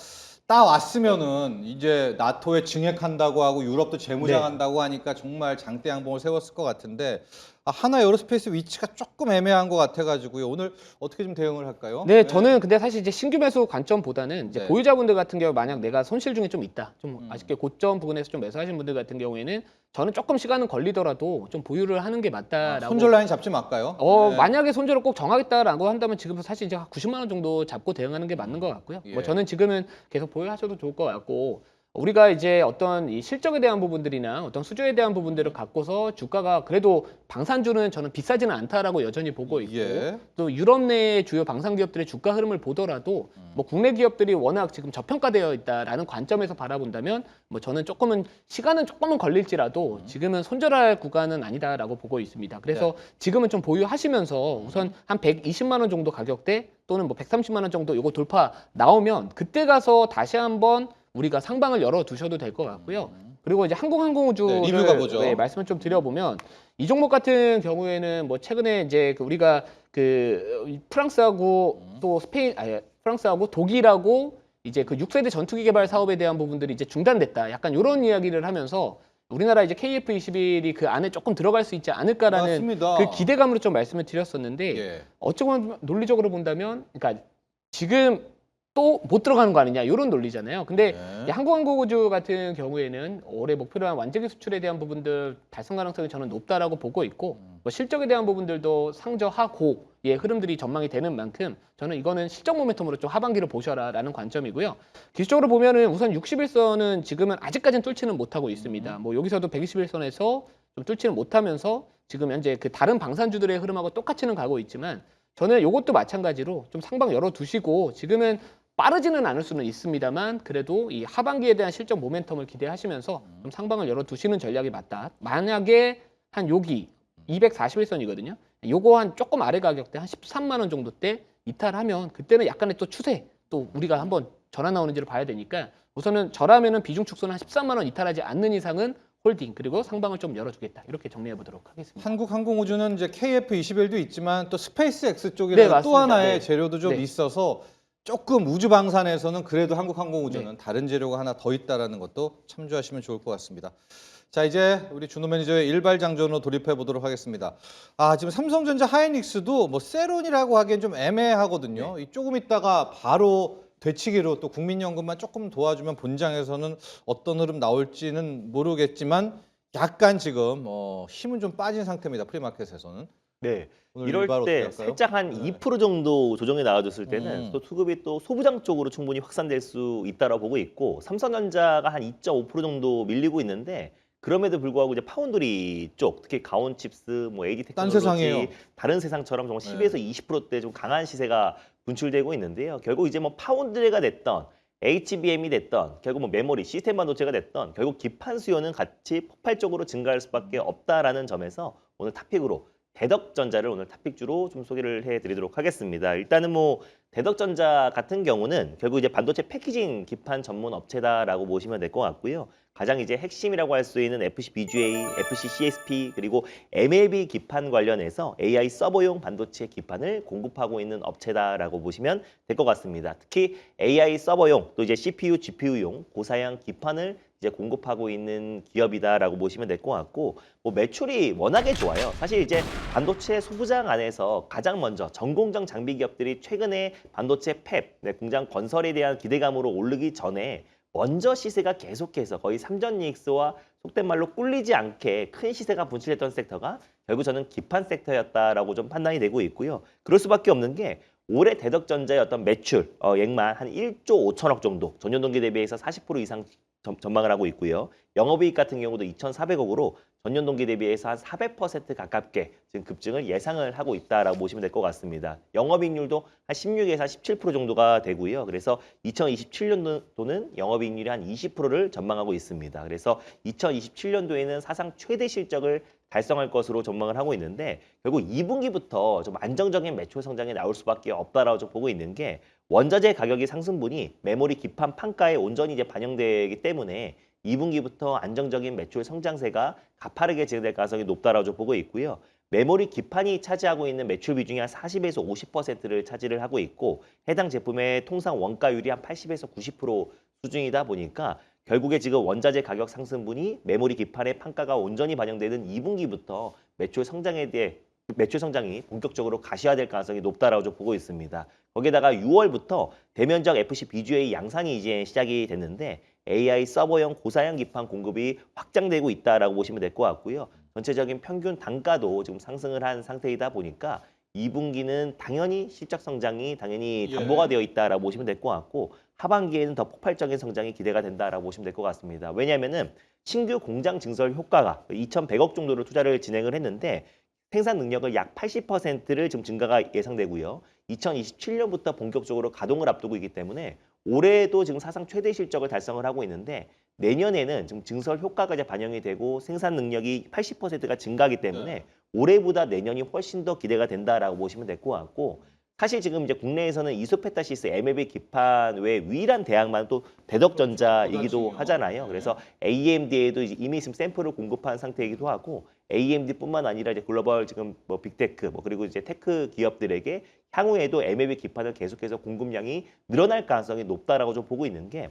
따왔으면은 이제 나토에 증액한다고 하고 유럽도 재무장한다고 하니까 정말 장대 양봉을 세웠을 것 같은데 하나 에어로스페이스 위치가 조금 애매한 것 같아가지고요. 오늘 어떻게 좀 대응을 할까요? 네, 저는 근데 사실 이제 신규 매수 관점보다는 이제 네. 보유자분들 같은 경우 만약 내가 손실 중에 좀 있다, 좀 아쉽게 고점 부근에서 좀 매수하신 분들 같은 경우에는 저는 조금 시간은 걸리더라도 좀 보유를 하는 게 맞다라고. 손절 라인 잡지 말까요? 네. 만약에 손절을 꼭 정하겠다라고 한다면 지금 사실 이제 90만 원 정도 잡고 대응하는 게 맞는 것 같고요. 예. 뭐 저는 지금은 계속 보유하셔도 좋을 것 같고 우리가 이제 어떤 이 실적에 대한 부분들이나 어떤 수주에 대한 부분들을 갖고서 주가가 그래도 방산주는 저는 비싸지는 않다라고 여전히 보고 있고 예. 또 유럽 내의 주요 방산 기업들의 주가 흐름을 보더라도 뭐 국내 기업들이 워낙 지금 저평가되어 있다라는 관점에서 바라본다면 뭐 저는 시간은 조금은 걸릴지라도 지금은 손절할 구간은 아니다라고 보고 있습니다. 그래서 지금은 좀 보유하시면서 우선 한 120만 원 정도 가격대 또는 뭐 130만 원 정도 요거 돌파 나오면 그때 가서 다시 한번 우리가 상방을 열어 두셔도 될 것 같고요. 그리고 이제 항공우주를 네, 리뷰 가보죠. 말씀을 좀 드려보면 이 종목 같은 경우에는 뭐 최근에 이제 우리가 그 프랑스하고 또 프랑스하고 독일하고 이제 그 6세대 전투기 개발 사업에 대한 부분들이 이제 중단됐다. 약간 이런 이야기를 하면서 우리나라 이제 KF21이 그 안에 조금 들어갈 수 있지 않을까라는 맞습니다. 그 기대감으로 좀 말씀을 드렸었는데 예. 어찌 보면 논리적으로 본다면 그러니까 지금 또 못 들어가는 거 아니냐 이런 논리잖아요. 근데 네. 이 항공우주 같은 경우에는 올해 목표로 한 완제기 수출에 대한 부분들 달성 가능성이 저는 높다라고 보고 있고 뭐 실적에 대한 부분들도 상저하고의 흐름들이 전망이 되는 만큼 저는 이거는 실적 모멘텀으로 좀 하반기를 보셔라라는 관점이고요. 기술적으로 보면은 우선 61선은 지금은 아직까지는 뚫지는 못하고 있습니다. 뭐 여기서도 121선에서 좀 뚫지는 못하면서 지금 현재 그 다른 방산주들의 흐름하고 똑같이는 가고 있지만 저는 이것도 마찬가지로 좀 상방 열어두시고 지금은 빠르지는 않을 수는 있습니다만 그래도 이 하반기에 대한 실적 모멘텀을 기대하시면서 좀 상방을 열어두시는 전략이 맞다. 만약에 한 여기 241선이거든요. 요거 한 조금 아래 가격대 한 13만 원 정도 때 이탈하면 그때는 약간의 또 추세 또 우리가 한번 전환 나오는지를 봐야 되니까 우선은 저라면은 비중 축소는 한 13만 원 이탈하지 않는 이상은 홀딩 그리고 상방을 좀 열어주겠다 이렇게 정리해 보도록 하겠습니다. 한국항공우주는 이제 KF21도 있지만 또 스페이스X 네, 쪽이라는 또 맞습니다. 하나의 네. 재료도 좀 네. 있어서 조금 우주 방산에서는 그래도 한국항공우주는 다른 재료가 하나 더 있다라는 것도 참조하시면 좋을 것 같습니다. 자, 이제 우리 준호 매니저의 일발 장전으로 돌입해 보도록 하겠습니다. 지금 삼성전자 하이닉스도 뭐 세론이라고 하기엔 좀 애매하거든요. 이 조금 있다가 바로 되치기로 또 국민연금만 조금 도와주면 본장에서는 어떤 흐름 나올지는 모르겠지만 약간 지금 힘은 좀 빠진 상태입니다. 프리마켓에서는. 네. 오늘 이럴 일발 때 어떻게 할까요? 살짝 한 네. 2% 정도 조정이 나와줬을 때는 음. 또 수급이 또 소부장 쪽으로 충분히 확산될 수 있다고 보고 있고 삼성전자가 한 2.5% 정도 밀리고 있는데 그럼에도 불구하고 이제 파운드리 쪽 특히 가온칩스, 뭐 AD 딴 테크놀로지 세상이에요. 다른 세상처럼 정말 네. 10에서 20%대 좀 강한 시세가 분출되고 있는데요. 결국 이제 뭐 파운드리가 됐던 HBM이 됐던 결국 뭐 메모리, 시스템 반도체가 됐던 결국 기판 수요는 같이 폭발적으로 증가할 수밖에 없다라는 점에서 오늘 탑픽으로 대덕전자를 오늘 탑픽주로 좀 소개를 해드리도록 하겠습니다. 일단은 뭐 대덕전자 같은 경우는 결국 이제 반도체 패키징 기판 전문 업체다라고 보시면 될 것 같고요. 가장 이제 핵심이라고 할 수 있는 FC BGA, FC CSP 그리고 MLB 기판 관련해서 AI 서버용 반도체 기판을 공급하고 있는 업체다라고 보시면 될 것 같습니다. 특히 AI 서버용 또 이제 CPU, GPU용 고사양 기판을 이제 공급하고 있는 기업이다라고 보시면 될 것 같고 뭐 매출이 워낙에 좋아요. 사실 이제 반도체 소부장 안에서 가장 먼저 전공정 장비 기업들이 최근에 반도체 팹, 공장 건설에 대한 기대감으로 오르기 전에 먼저 시세가 계속해서 거의 삼전이익스와 속된 말로 꿀리지 않게 큰 시세가 분출했던 섹터가 결국 저는 기판 섹터였다라고 좀 판단이 되고 있고요. 그럴 수밖에 없는 게 올해 대덕전자의 어떤 매출 액만 한 1조 5천억 정도 전년 동기 대비해서 40% 이상 전망을 하고 있고요. 영업이익 같은 경우도 2,400억으로 전년 동기 대비해서 한 400% 가깝게 지금 급증을 예상을 하고 있다라고 보시면 될 것 같습니다. 영업이익률도 한 16에서 17% 정도가 되고요. 그래서 2027년도는 영업이익률이 한 20%를 전망하고 있습니다. 그래서 2027년도에는 사상 최대 실적을 달성할 것으로 전망을 하고 있는데 결국 2분기부터 좀 안정적인 매출 성장이 나올 수밖에 없다라고 좀 보고 있는 게 원자재 가격이 상승분이 메모리 기판 판가에 온전히 이제 반영되기 때문에 2분기부터 안정적인 매출 성장세가 가파르게 진행될 가능성이 높다라고 좀 보고 있고요. 메모리 기판이 차지하고 있는 매출 비중이 한 40에서 50%를 차지를 하고 있고 해당 제품의 통상 원가율이 한 80에서 90% 수준이다 보니까 결국에 지금 원자재 가격 상승분이 메모리 기판의 판가가 온전히 반영되는 2분기부터 매출 성장이 본격적으로 가시화될 가능성이 높다라고 좀 보고 있습니다. 거기에다가 6월부터 대면적 FC BGA 양산이 이제 시작이 됐는데 AI 서버용 고사양 기판 공급이 확장되고 있다라고 보시면 될 것 같고요. 전체적인 평균 단가도 지금 상승을 한 상태이다 보니까 2분기는 당연히 실적 성장이 당연히 예. 담보가 되어 있다라고 보시면 될 것 같고 하반기에는 더 폭발적인 성장이 기대가 된다라고 보시면 될 것 같습니다. 왜냐하면은 신규 공장 증설 효과가 2,100억 정도를 투자를 진행을 했는데 생산 능력을 약 80%를 지금 증가가 예상되고요. 2027년부터 본격적으로 가동을 앞두고 있기 때문에 올해도 지금 사상 최대 실적을 달성을 하고 있는데 내년에는 지금 증설 효과가 이제 반영이 되고 생산 능력이 80%가 증가하기 때문에 네. 올해보다 내년이 훨씬 더 기대가 된다라고 보시면 될 것 같고 사실 지금 이제 국내에서는 이소페타시스 MLB 기판 외 유일한 대학만 또 대덕전자이기도 고다층이요. 하잖아요. 네. 그래서 AMD에도 이제 이미 지금 샘플을 공급한 상태이기도 하고 AMD뿐만 아니라 이제 글로벌 지금 뭐 빅테크 그리고 이제 테크 기업들에게 향후에도 MLB 기판을 계속해서 공급량이 늘어날 가능성이 높다라고 좀 보고 있는 게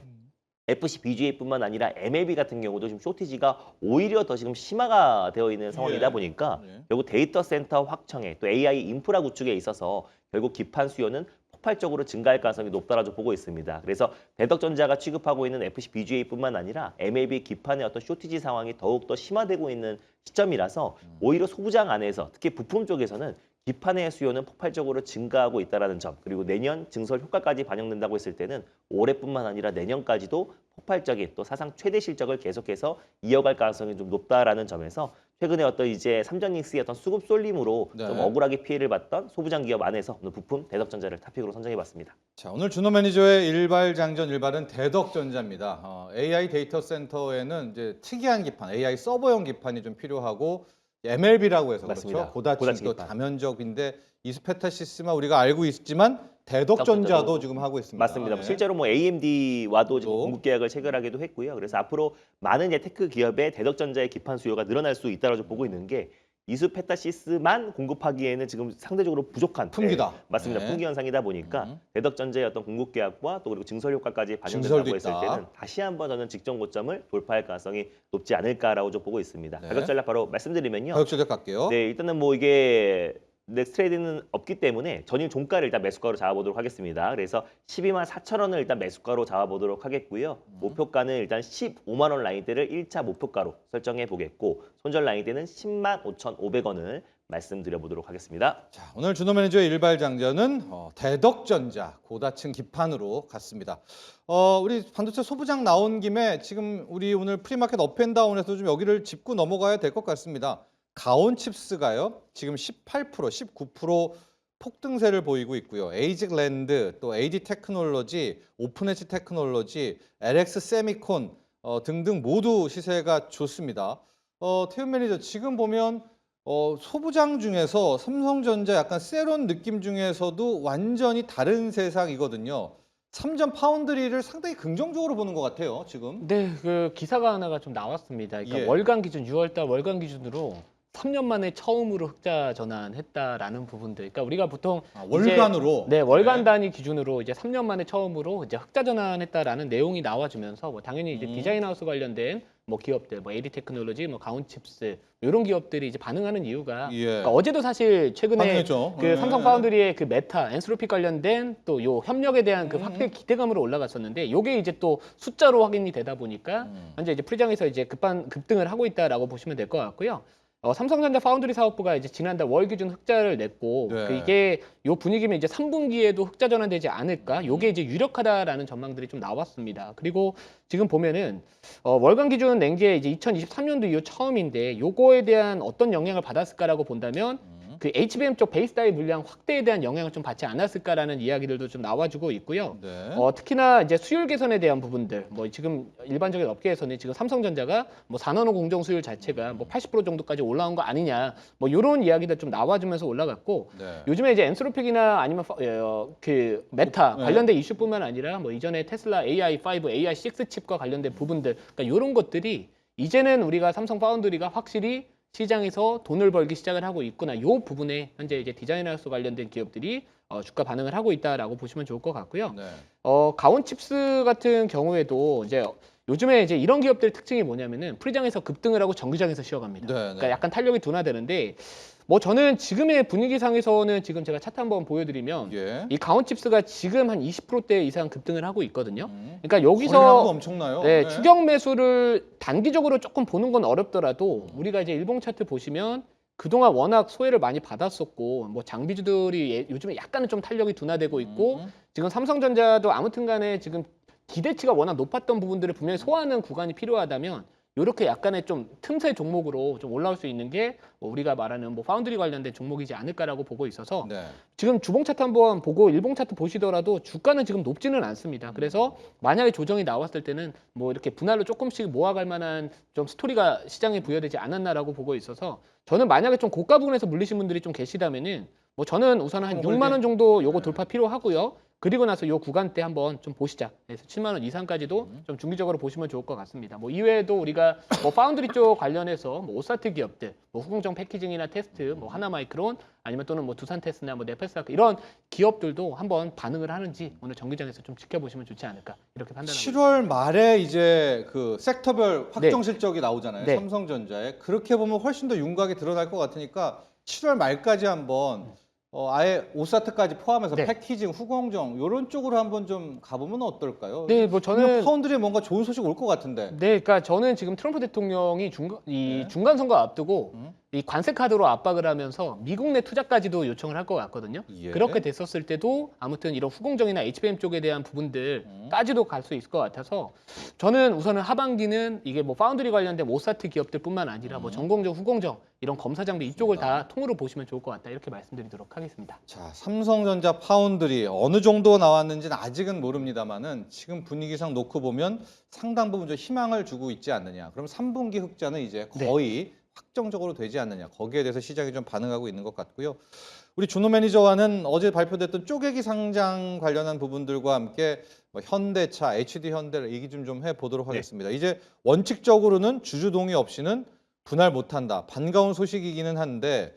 FC BGA뿐만 아니라 MLB 같은 경우도 지금 쇼티지가 오히려 더 지금 심화가 되어 있는 상황이다 예. 보니까 예. 결국 데이터 센터 확충에 또 AI 인프라 구축에 있어서 결국 기판 수요는 폭발적으로 증가할 가능성이 높다라고 보고 있습니다. 그래서 대덕전자가 취급하고 있는 FC BGA뿐만 아니라 MLB 기판의 어떤 쇼티지 상황이 더욱더 심화되고 있는 시점이라서 오히려 소부장 안에서 특히 부품 쪽에서는 기판의 수요는 폭발적으로 증가하고 있다는 점 그리고 내년 증설 효과까지 반영된다고 했을 때는 올해뿐만 아니라 내년까지도 폭발적인 또 사상 최대 실적을 계속해서 이어갈 가능성이 좀 높다라는 점에서 최근에 어떤 이제 삼전익스의 어떤 수급 쏠림으로 네. 좀 억울하게 피해를 봤던 소부장 기업 안에서 오늘 부품 대덕전자를 탑픽으로 선정해봤습니다. 자, 오늘 준호 매니저의 일발장전 일발은 대덕전자입니다. AI 데이터 센터에는 이제 특이한 기판, AI 서버용 기판이 좀 필요하고 MLB라고 해서 맞습니다. 그렇죠. 고다층 고다층 또 기판. 다면적인데 이스페타시스만 우리가 알고 있지만 대덕전자도 대덕전자도 지금 하고 있습니다. 맞습니다. 네. 실제로 뭐 AMD와도 지금 또. 공급 계약을 체결하기도 했고요. 그래서 앞으로 많은 이제 테크 기업의 대덕전자의 기판 수요가 늘어날 수 있다고 보고 있는 게 이수페타시스만 공급하기에는 지금 상대적으로 부족한 품기다. 맞습니다. 네. 품귀 현상이다 보니까 대덕전자의 어떤 공급 계약과 또 그리고 증설 효과까지 증설도 반영된다고 했을 있다. 때는 다시 한번 저는 직전 고점을 돌파할 가능성이 높지 않을까라고 좀 보고 있습니다. 네. 가격 전략 바로 말씀드리면요. 가격 조작 갈게요. 네, 일단은 뭐 이게 넥스트 트레이드는 없기 때문에 전일 종가를 일단 매수가로 잡아보도록 하겠습니다. 그래서 12만 4천 원을 일단 매수가로 잡아보도록 하겠고요. 목표가는 일단 15만 원 라인대를 1차 목표가로 설정해 보겠고 손절 라인대는 10만 5,500원을 말씀드려보도록 하겠습니다. 자, 오늘 준호 매니저의 일발 장전은 대덕전자 고다층 기판으로 갔습니다. 우리 반도체 소부장 나온 김에 지금 우리 오늘 프리마켓 업앤다운에서 좀 여기를 짚고 넘어가야 될 것 같습니다. 가온칩스가요. 지금 18%, 19% 폭등세를 보이고 있고요. 에이직랜드, 또 AD 테크놀로지, 오픈엣지 테크놀로지, LX 세미콘 등등 모두 시세가 좋습니다. 태훈 매니저 지금 보면 소부장 중에서 삼성전자 약간 세론 느낌 중에서도 완전히 다른 세상이거든요. 삼전 파운드리를 상당히 긍정적으로 보는 것 같아요, 지금. 네, 그 기사가 하나가 좀 나왔습니다. 그러니까 예. 월간 기준 6월달 월간 기준으로 3년 만에 처음으로 흑자 전환했다라는 부분들. 그러니까 우리가 보통 월간으로. 네, 월간 단위 기준으로 이제 3년 만에 처음으로 이제 흑자 전환했다라는 내용이 나와주면서 뭐 당연히 이제 디자인 하우스 관련된 뭐 기업들, 뭐 AD 테크놀로지, 뭐 가온칩스 이런 기업들이 이제 반응하는 이유가 예. 그러니까 어제도 사실 최근에 반응했죠. 그 예. 삼성 파운드리의 그 메타, 엔스로피 관련된 또 요 협력에 대한 그 확대 기대감으로 올라갔었는데 요게 이제 또 숫자로 확인이 되다 보니까 현재 이제 프리장에서 이제 급등을 하고 있다라고 보시면 될 것 같고요. 삼성전자 파운드리 사업부가 이제 지난달 월 기준 흑자를 냈고 네. 이게 요 분위기면 이제 3분기에도 흑자 전환되지 않을까? 요게 이제 유력하다라는 전망들이 좀 나왔습니다. 그리고 지금 보면은 월간 기준 낸 게 이제 2023년도 이후 처음인데 요거에 대한 어떤 영향을 받았을까라고 본다면 그 HBM 쪽 베이스 다이 물량 확대에 대한 영향을 좀 받지 않았을까라는 이야기들도 좀 나와주고 있고요. 네. 특히나 이제 수율 개선에 대한 부분들, 뭐 지금 일반적인 업계에서는 지금 삼성전자가 뭐 4나노 공정 수율 자체가 뭐 80% 정도까지 올라온 거 아니냐, 뭐 이런 이야기들 좀 나와주면서 올라갔고, 네. 요즘에 이제 엔스로픽이나 아니면 그 메타 네. 관련된 이슈뿐만 아니라 뭐 이전에 테슬라 AI5, AI6 칩과 관련된 부분들, 그러니까 이런 것들이 이제는 우리가 삼성 파운드리가 확실히 시장에서 돈을 벌기 시작을 하고 있구나. 요 부분에 현재 이제 디자인하우스 관련된 기업들이 주가 반응을 하고 있다라고 보시면 좋을 것 같고요. 네. 가온칩스 같은 경우에도 이제 요즘에 이제 이런 기업들 특징이 뭐냐면은 프리장에서 급등을 하고 정규장에서 쉬어갑니다. 네, 네. 그러니까 약간 탄력이 둔화되는데 뭐 저는 지금의 분위기상에서는 지금 제가 차트 한번 보여드리면 예. 이 가온칩스가 지금 한 20%대 이상 급등을 하고 있거든요. 그러니까 거래량도 여기서 엄청나요. 네, 추경 매수를 단기적으로 조금 보는 건 어렵더라도 우리가 이제 일봉 차트 보시면 그동안 워낙 소외를 많이 받았었고 뭐 장비주들이 요즘에 약간은 좀 탄력이 둔화되고 있고 지금 삼성전자도 아무튼 간에 지금 기대치가 워낙 높았던 부분들을 분명히 소화하는 구간이 필요하다면 이렇게 약간의 좀 틈새 종목으로 좀 올라올 수 있는 게 뭐 우리가 말하는 뭐 파운드리 관련된 종목이지 않을까라고 보고 있어서 네. 지금 주봉 차트 한번 보고 일봉 차트 보시더라도 주가는 지금 높지는 않습니다. 그래서 만약에 조정이 나왔을 때는 뭐 이렇게 분할로 조금씩 모아갈 만한 좀 스토리가 시장에 부여되지 않았나라고 보고 있어서 저는 만약에 좀 고가 부분에서 물리신 분들이 좀 계시다면은 뭐 저는 우선 한 6만 원 정도 요거 돌파 필요하고요. 그리고 나서 요 구간대 한번 좀 보시자. 그래서 7만 원 이상까지도 좀 중기적으로 보시면 좋을 것 같습니다. 뭐 이외에도 우리가 뭐 파운드리 쪽 관련해서 뭐 오사트 기업들, 뭐 후공정 패키징이나 테스트, 뭐 하나마이크론 아니면 또는 뭐 두산테스나 뭐 네페스아크 이런 기업들도 한번 반응을 하는지 오늘 정기장에서 좀 지켜보시면 좋지 않을까 이렇게 판단합니다. 7월 말에 이제 그 섹터별 확정 실적이 나오잖아요. 네. 삼성전자에. 그렇게 보면 훨씬 더 윤곽이 드러날 것 같으니까 7월 말까지 한번 아예 오사트까지 포함해서 네. 패키징, 후공정 이런 쪽으로 한번 좀 가보면 어떨까요? 네, 뭐 저는 파운드리에 뭔가 좋은 소식 올 것 같은데. 네, 그러니까 저는 지금 트럼프 대통령이 중간 선거 앞두고 이 관세 카드로 압박을 하면서 미국 내 투자까지도 요청을 할 것 같거든요. 예. 그렇게 됐었을 때도 아무튼 이런 후공정이나 HBM 쪽에 대한 부분들까지도 갈 수 있을 것 같아서 저는 우선은 하반기는 이게 뭐 파운드리 관련된 오사트 기업들뿐만 아니라 뭐 전공정, 후공정 이런 검사 장비 이쪽을 다 통으로 보시면 좋을 것 같다 이렇게 말씀드리도록 하겠습니다. 자, 삼성전자 파운드리 어느 정도 나왔는지는 아직은 모릅니다만은 지금 분위기상 놓고 보면 상당 부분 좀 희망을 주고 있지 않느냐. 그럼 3분기 흑자는 이제 거의 확정적으로 되지 않느냐. 거기에 대해서 시장이 좀 반응하고 있는 것 같고요. 우리 준호 매니저와는 어제 발표됐던 쪼개기 상장 관련한 부분들과 함께 뭐 현대차, HD 현대를 얘기 좀 해보도록 하겠습니다. 이제 원칙적으로는 주주 동의 없이는 분할 못한다. 반가운 소식이기는 한데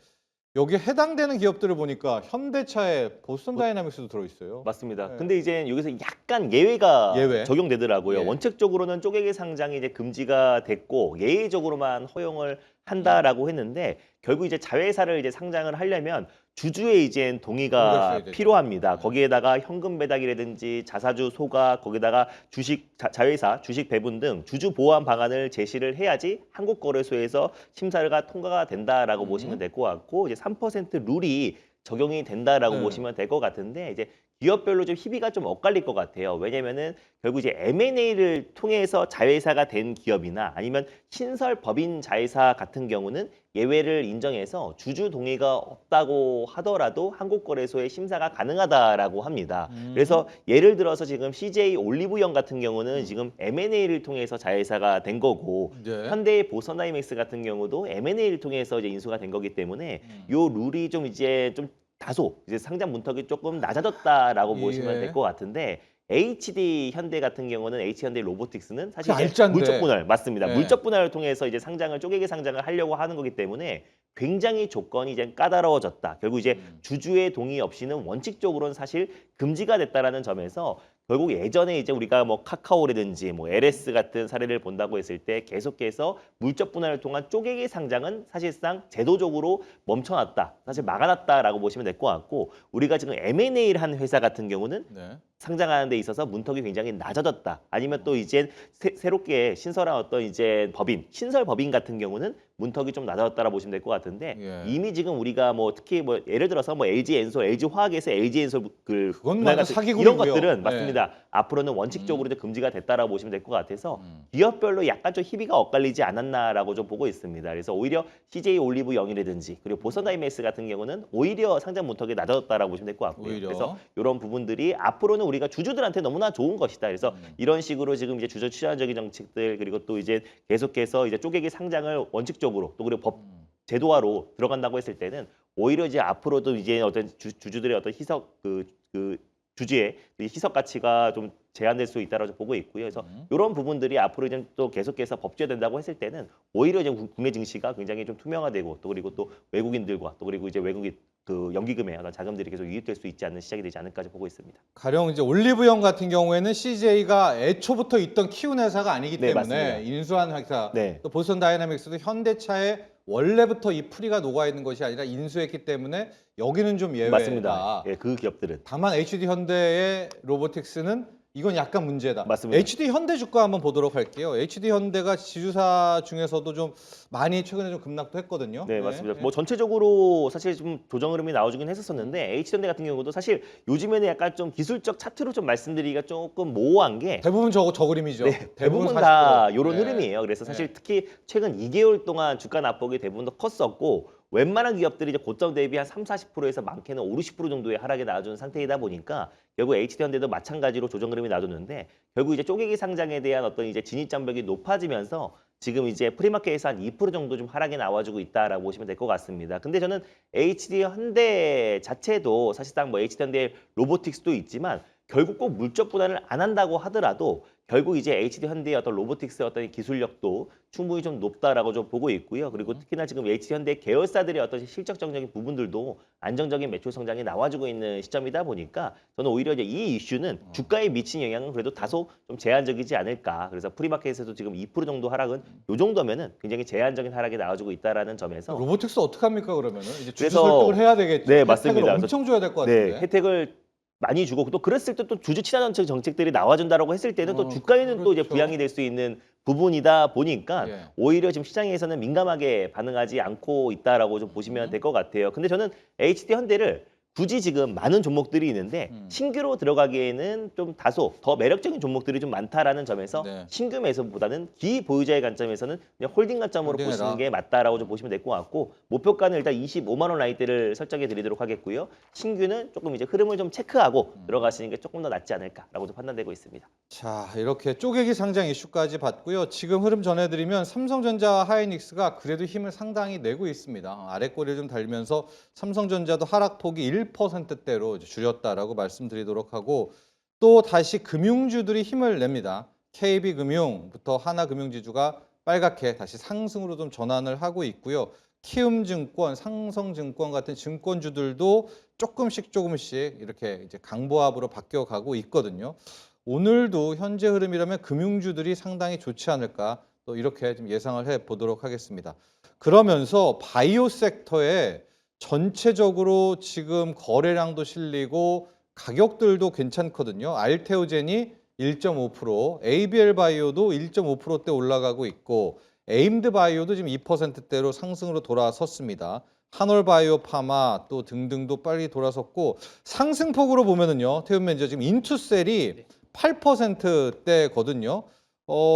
여기에 해당되는 기업들을 보니까 현대차에 보스턴 다이나믹스도 들어있어요. 맞습니다. 네. 근데 이제 여기서 약간 예외가 예외. 적용되더라고요. 예. 원칙적으로는 쪼개기 상장이 이제 금지가 됐고 예외적으로만 허용을 한다라고 했는데 결국 이제 자회사를 이제 상장을 하려면 주주의 이제 있어야 동의가 되죠. 필요합니다. 네. 거기에다가 현금 배당이라든지 자사주 소각, 거기다가 주식 자회사 주식 배분 등 주주 보완 방안을 제시를 해야지 한국거래소에서 심사가 통과가 된다라고 보시면 될 것 같고, 이제 3% 룰이 적용이 된다라고 네. 보시면 될 것 같은데, 이제 기업별로 좀 희비가 좀 엇갈릴 것 같아요. 왜냐면은 결국 이제 M&A를 통해서 자회사가 된 기업이나 아니면 신설 법인 자회사 같은 경우는 예외를 인정해서 주주 동의가 없다고 하더라도 한국거래소의 심사가 가능하다라고 합니다. 그래서 예를 들어서 지금 CJ 올리브영 같은 경우는 지금 M&A를 통해서 자회사가 된 거고, 네. 현대의 보선다이맥스 같은 경우도 M&A를 통해서 이제 인수가 된 거기 때문에 요 룰이 좀 이제 좀 다소 이제 상장 문턱이 조금 낮아졌다라고 보시면 예. 될 것 같은데, HD 현대 같은 경우는 HD 현대 로보틱스는 사실 그 이제 알짠데. 물적 분할 맞습니다. 네. 물적 분할을 통해서 이제 상장을 쪼개기 상장을 하려고 하는 거기 때문에 굉장히 조건이 이제 까다로워졌다. 결국 이제 주주의 동의 없이는 원칙적으로는 사실 금지가 됐다라는 점에서 결국 예전에 이제 우리가 뭐 카카오라든지 뭐 LS 같은 사례를 본다고 했을 때 계속해서 물적 분할을 통한 쪼개기 상장은 사실상 제도적으로 멈춰놨다. 사실 막아놨다라고 보시면 될 것 같고, 우리가 지금 M&A를 한 회사 같은 경우는 네. 상장하는 데 있어서 문턱이 굉장히 낮아졌다. 아니면 또 이제 새롭게 신설한 어떤 이제 법인, 신설 법인 같은 경우는 문턱이 좀 낮아졌다라 보시면 될 것 같은데, 예. 이미 지금 우리가 뭐 특히 뭐 예를 들어서 뭐 LG엔솔, LG화학에서 LG엔솔 그 그건 분할 완전 같은 사기꾼이고요. 이런 것들은 네. 맞습니다. 앞으로는 원칙적으로 이제 금지가 됐다라고 보시면 될 것 같아서 음. 기업별로 약간 좀 희비가 엇갈리지 않았나라고 좀 보고 있습니다. 그래서 오히려 CJ 올리브영이라든지 그리고 보선다이맥스 같은 경우는 오히려 상장 문턱이 낮아졌다라고 보시면 될 것 같고요. 오히려. 그래서 이런 부분들이 앞으로는 우리가 주주들한테 너무나 좋은 것이다. 그래서 이런 식으로 지금 이제 주주 친화적인 정책들, 그리고 또 이제 계속해서 이제 쪼개기 상장을 원칙적으로 또 그리고 법 제도화로 들어간다고 했을 때는 오히려 이제 앞으로도 이제 어떤 주주들의 어떤 희석 그 주주의 희석 가치가 좀 제한될 수 있다고 보고 있고요. 그래서 이런 부분들이 앞으로 이제 또 계속해서 법제된다고 했을 때는 오히려 이제 국내 증시가 굉장히 좀 투명화되고, 또 그리고 또 외국인들과 또 그리고 이제 외국인 그 연기금의 어떤 자금들이 계속 유입될 수 있지 않는 시작이 되지 않을까 보고 있습니다. 가령 이제 올리브영 같은 경우에는 CJ가 애초부터 있던 키운 회사가 아니기 네, 때문에 맞습니다. 인수한 회사, 네. 또 보선 다이나믹스도 현대차에 원래부터 이 풀이가 녹아 있는 것이 아니라 인수했기 때문에 여기는 좀 예외다. 맞습니다. 예, 그 기업들은 다만 HD 현대의 로보틱스는 이건 약간 문제다. 맞습니다. HD 현대 주가 한번 보도록 할게요. HD 현대가 지주사 중에서도 좀 많이 최근에 좀 급락도 했거든요. 네, 맞습니다. 뭐 전체적으로 사실 좀 조정 흐름이 나와주긴 했었었는데, H현대 같은 경우도 사실 요즘에는 약간 좀 기술적 차트로 좀 말씀드리기가 조금 모호한 게 대부분 저 그림이죠. 네, 대부분 다 40%. 이런 네. 흐름이에요. 그래서 사실 네. 특히 최근 2개월 동안 주가 낙폭이 대부분 더 컸었고, 웬만한 기업들이 이제 고점 대비 한 30-40%에서 많게는 50-60% 정도의 하락이 나와준 상태이다 보니까 결국 HD현대도 마찬가지로 조정 흐름이 나줬는데, 결국 이제 쪼개기 상장에 대한 어떤 이제 진입 장벽이 높아지면서 지금 이제 프리마켓에서 한 2% 정도 좀 하락이 나와주고 있다라고 보시면 될 것 같습니다. 근데 저는 HD현대 자체도 사실상 뭐 HD현대 로보틱스도 있지만 결국 꼭 물적 분할을 안 한다고 하더라도 결국 이제 HD현대의 어떤 로보틱스의 어떤 기술력도 충분히 좀 높다라고 좀 보고 있고요. 그리고 특히나 지금 HD현대 계열사들의 어떤 실적적인 부분들도 안정적인 매출 성장이 나와주고 있는 시점이다 보니까 저는 오히려 이제 이 이슈는 주가에 미친 영향은 그래도 다소 좀 제한적이지 않을까. 그래서 프리마켓에서도 지금 2% 정도 하락은 요 정도면은 굉장히 제한적인 하락이 나와주고 있다라는 점에서 로보틱스 어떻게 합니까 그러면은? 이제 주주 그래서- 설득을 해야 되겠죠. 네, 혜택을 맞습니다. 엄청 줘야 될 것 같은데. 네, 혜택을 많이 주고 또 그랬을 때 또 주주 친화 정책들이 나와준다라고 했을 때는 또 어, 주가에는 또 이제 그렇죠. 부양이 될 수 있는 부분이다 보니까 예. 오히려 지금 시장에서는 민감하게 반응하지 않고 있다라고 좀 보시면 될 것 같아요. 근데 저는 HD 현대를 굳이 지금 많은 종목들이 있는데 신규로 들어가기에는 좀 다소 더 매력적인 종목들이 좀 많다라는 점에서 네. 신규 매수보다는 기보유자의 관점에서는 그냥 홀딩 관점으로 홀딩해라. 보시는 게 맞다라고 좀 보시면 될 것 같고, 목표가는 일단 25만 원 라인대를 설정해 드리도록 하겠고요. 신규는 조금 이제 흐름을 좀 체크하고 들어가시는 게 조금 더 낫지 않을까라고 좀 판단되고 있습니다. 자, 이렇게 쪼개기 상장 이슈까지 봤고요. 지금 흐름 전해드리면 삼성전자와 하이닉스가 그래도 힘을 상당히 내고 있습니다. 아래 꼬리를 좀 달면서 삼성전자도 하락폭이 1%대로 줄였다라고 말씀드리도록 하고, 또 다시 금융주들이 힘을 냅니다. KB금융부터 하나금융지주가 빨갛게 다시 상승으로 좀 전환을 하고 있고요. 키움증권, 상성증권 같은 증권주들도 조금씩 이렇게 이제 강보합으로 바뀌어가고 있거든요. 오늘도 현재 흐름이라면 금융주들이 상당히 좋지 않을까, 또 이렇게 좀 예상을 해 보도록 하겠습니다. 그러면서 바이오 섹터에 전체적으로 지금 거래량도 실리고 가격들도 괜찮거든요. 알테오젠이 1.5%, ABL 바이오도 1.5%대 올라가고 있고 에임드 바이오도 지금 2%대로 상승으로 돌아섰습니다. 한올 바이오 파마 또 등등도 빨리 돌아섰고 상승폭으로 보면은요. 태움 매니저 지금 인투셀이 8%대거든요.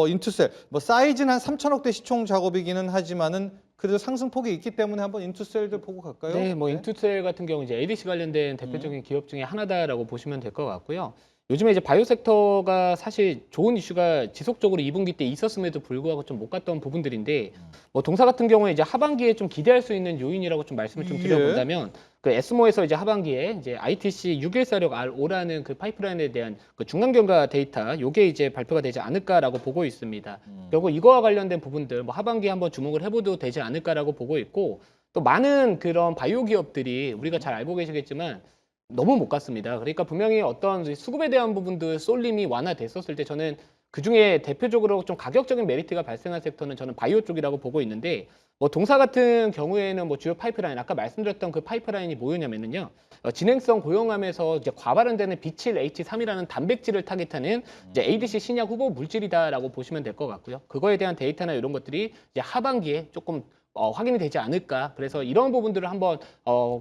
인투셀 뭐 사이즈는 한 3천억대 시총 작업이기는 하지만은 그래도 상승폭이 있기 때문에 한번 인투셀들 보고 갈까요? 네, 뭐 인투셀 같은 경우 이제 ADC 관련된 대표적인 기업 중에 하나다라고 보시면 될 것 같고요. 요즘에 이제 바이오 섹터가 사실 좋은 이슈가 지속적으로 2분기 때 있었음에도 불구하고 좀 못 갔던 부분들인데 뭐 동사 같은 경우에 이제 하반기에 좀 기대할 수 있는 요인이라고 좀 말씀을 좀 예. 드려본다면 그 에스모에서 이제 하반기에 이제 ITC 6146R5라는 그 파이프라인에 대한 그 중간 경과 데이터 요게 이제 발표가 되지 않을까라고 보고 있습니다. 결국 이거와 관련된 부분들 뭐 하반기에 한번 주목을 해봐도 되지 않을까라고 보고 있고 또 많은 그런 바이오 기업들이 우리가 잘 알고 계시겠지만 너무 못 갔습니다. 그러니까 분명히 어떤 수급에 대한 부분들 쏠림이 완화됐었을 때 저는 그중에 대표적으로 좀 가격적인 메리트가 발생한 섹터는 저는 바이오 쪽이라고 보고 있는데 뭐 동사 같은 경우에는 뭐 주요 파이프라인 아까 말씀드렸던 그 파이프라인이 뭐였냐면요. 진행성 고용암에서 이제 과발현되는 B7H3이라는 단백질을 타깃하는 이제 ADC 신약 후보 물질이다라고 보시면 될 것 같고요. 그거에 대한 데이터나 이런 것들이 이제 하반기에 조금 확인이 되지 않을까. 그래서 이런 부분들을 한번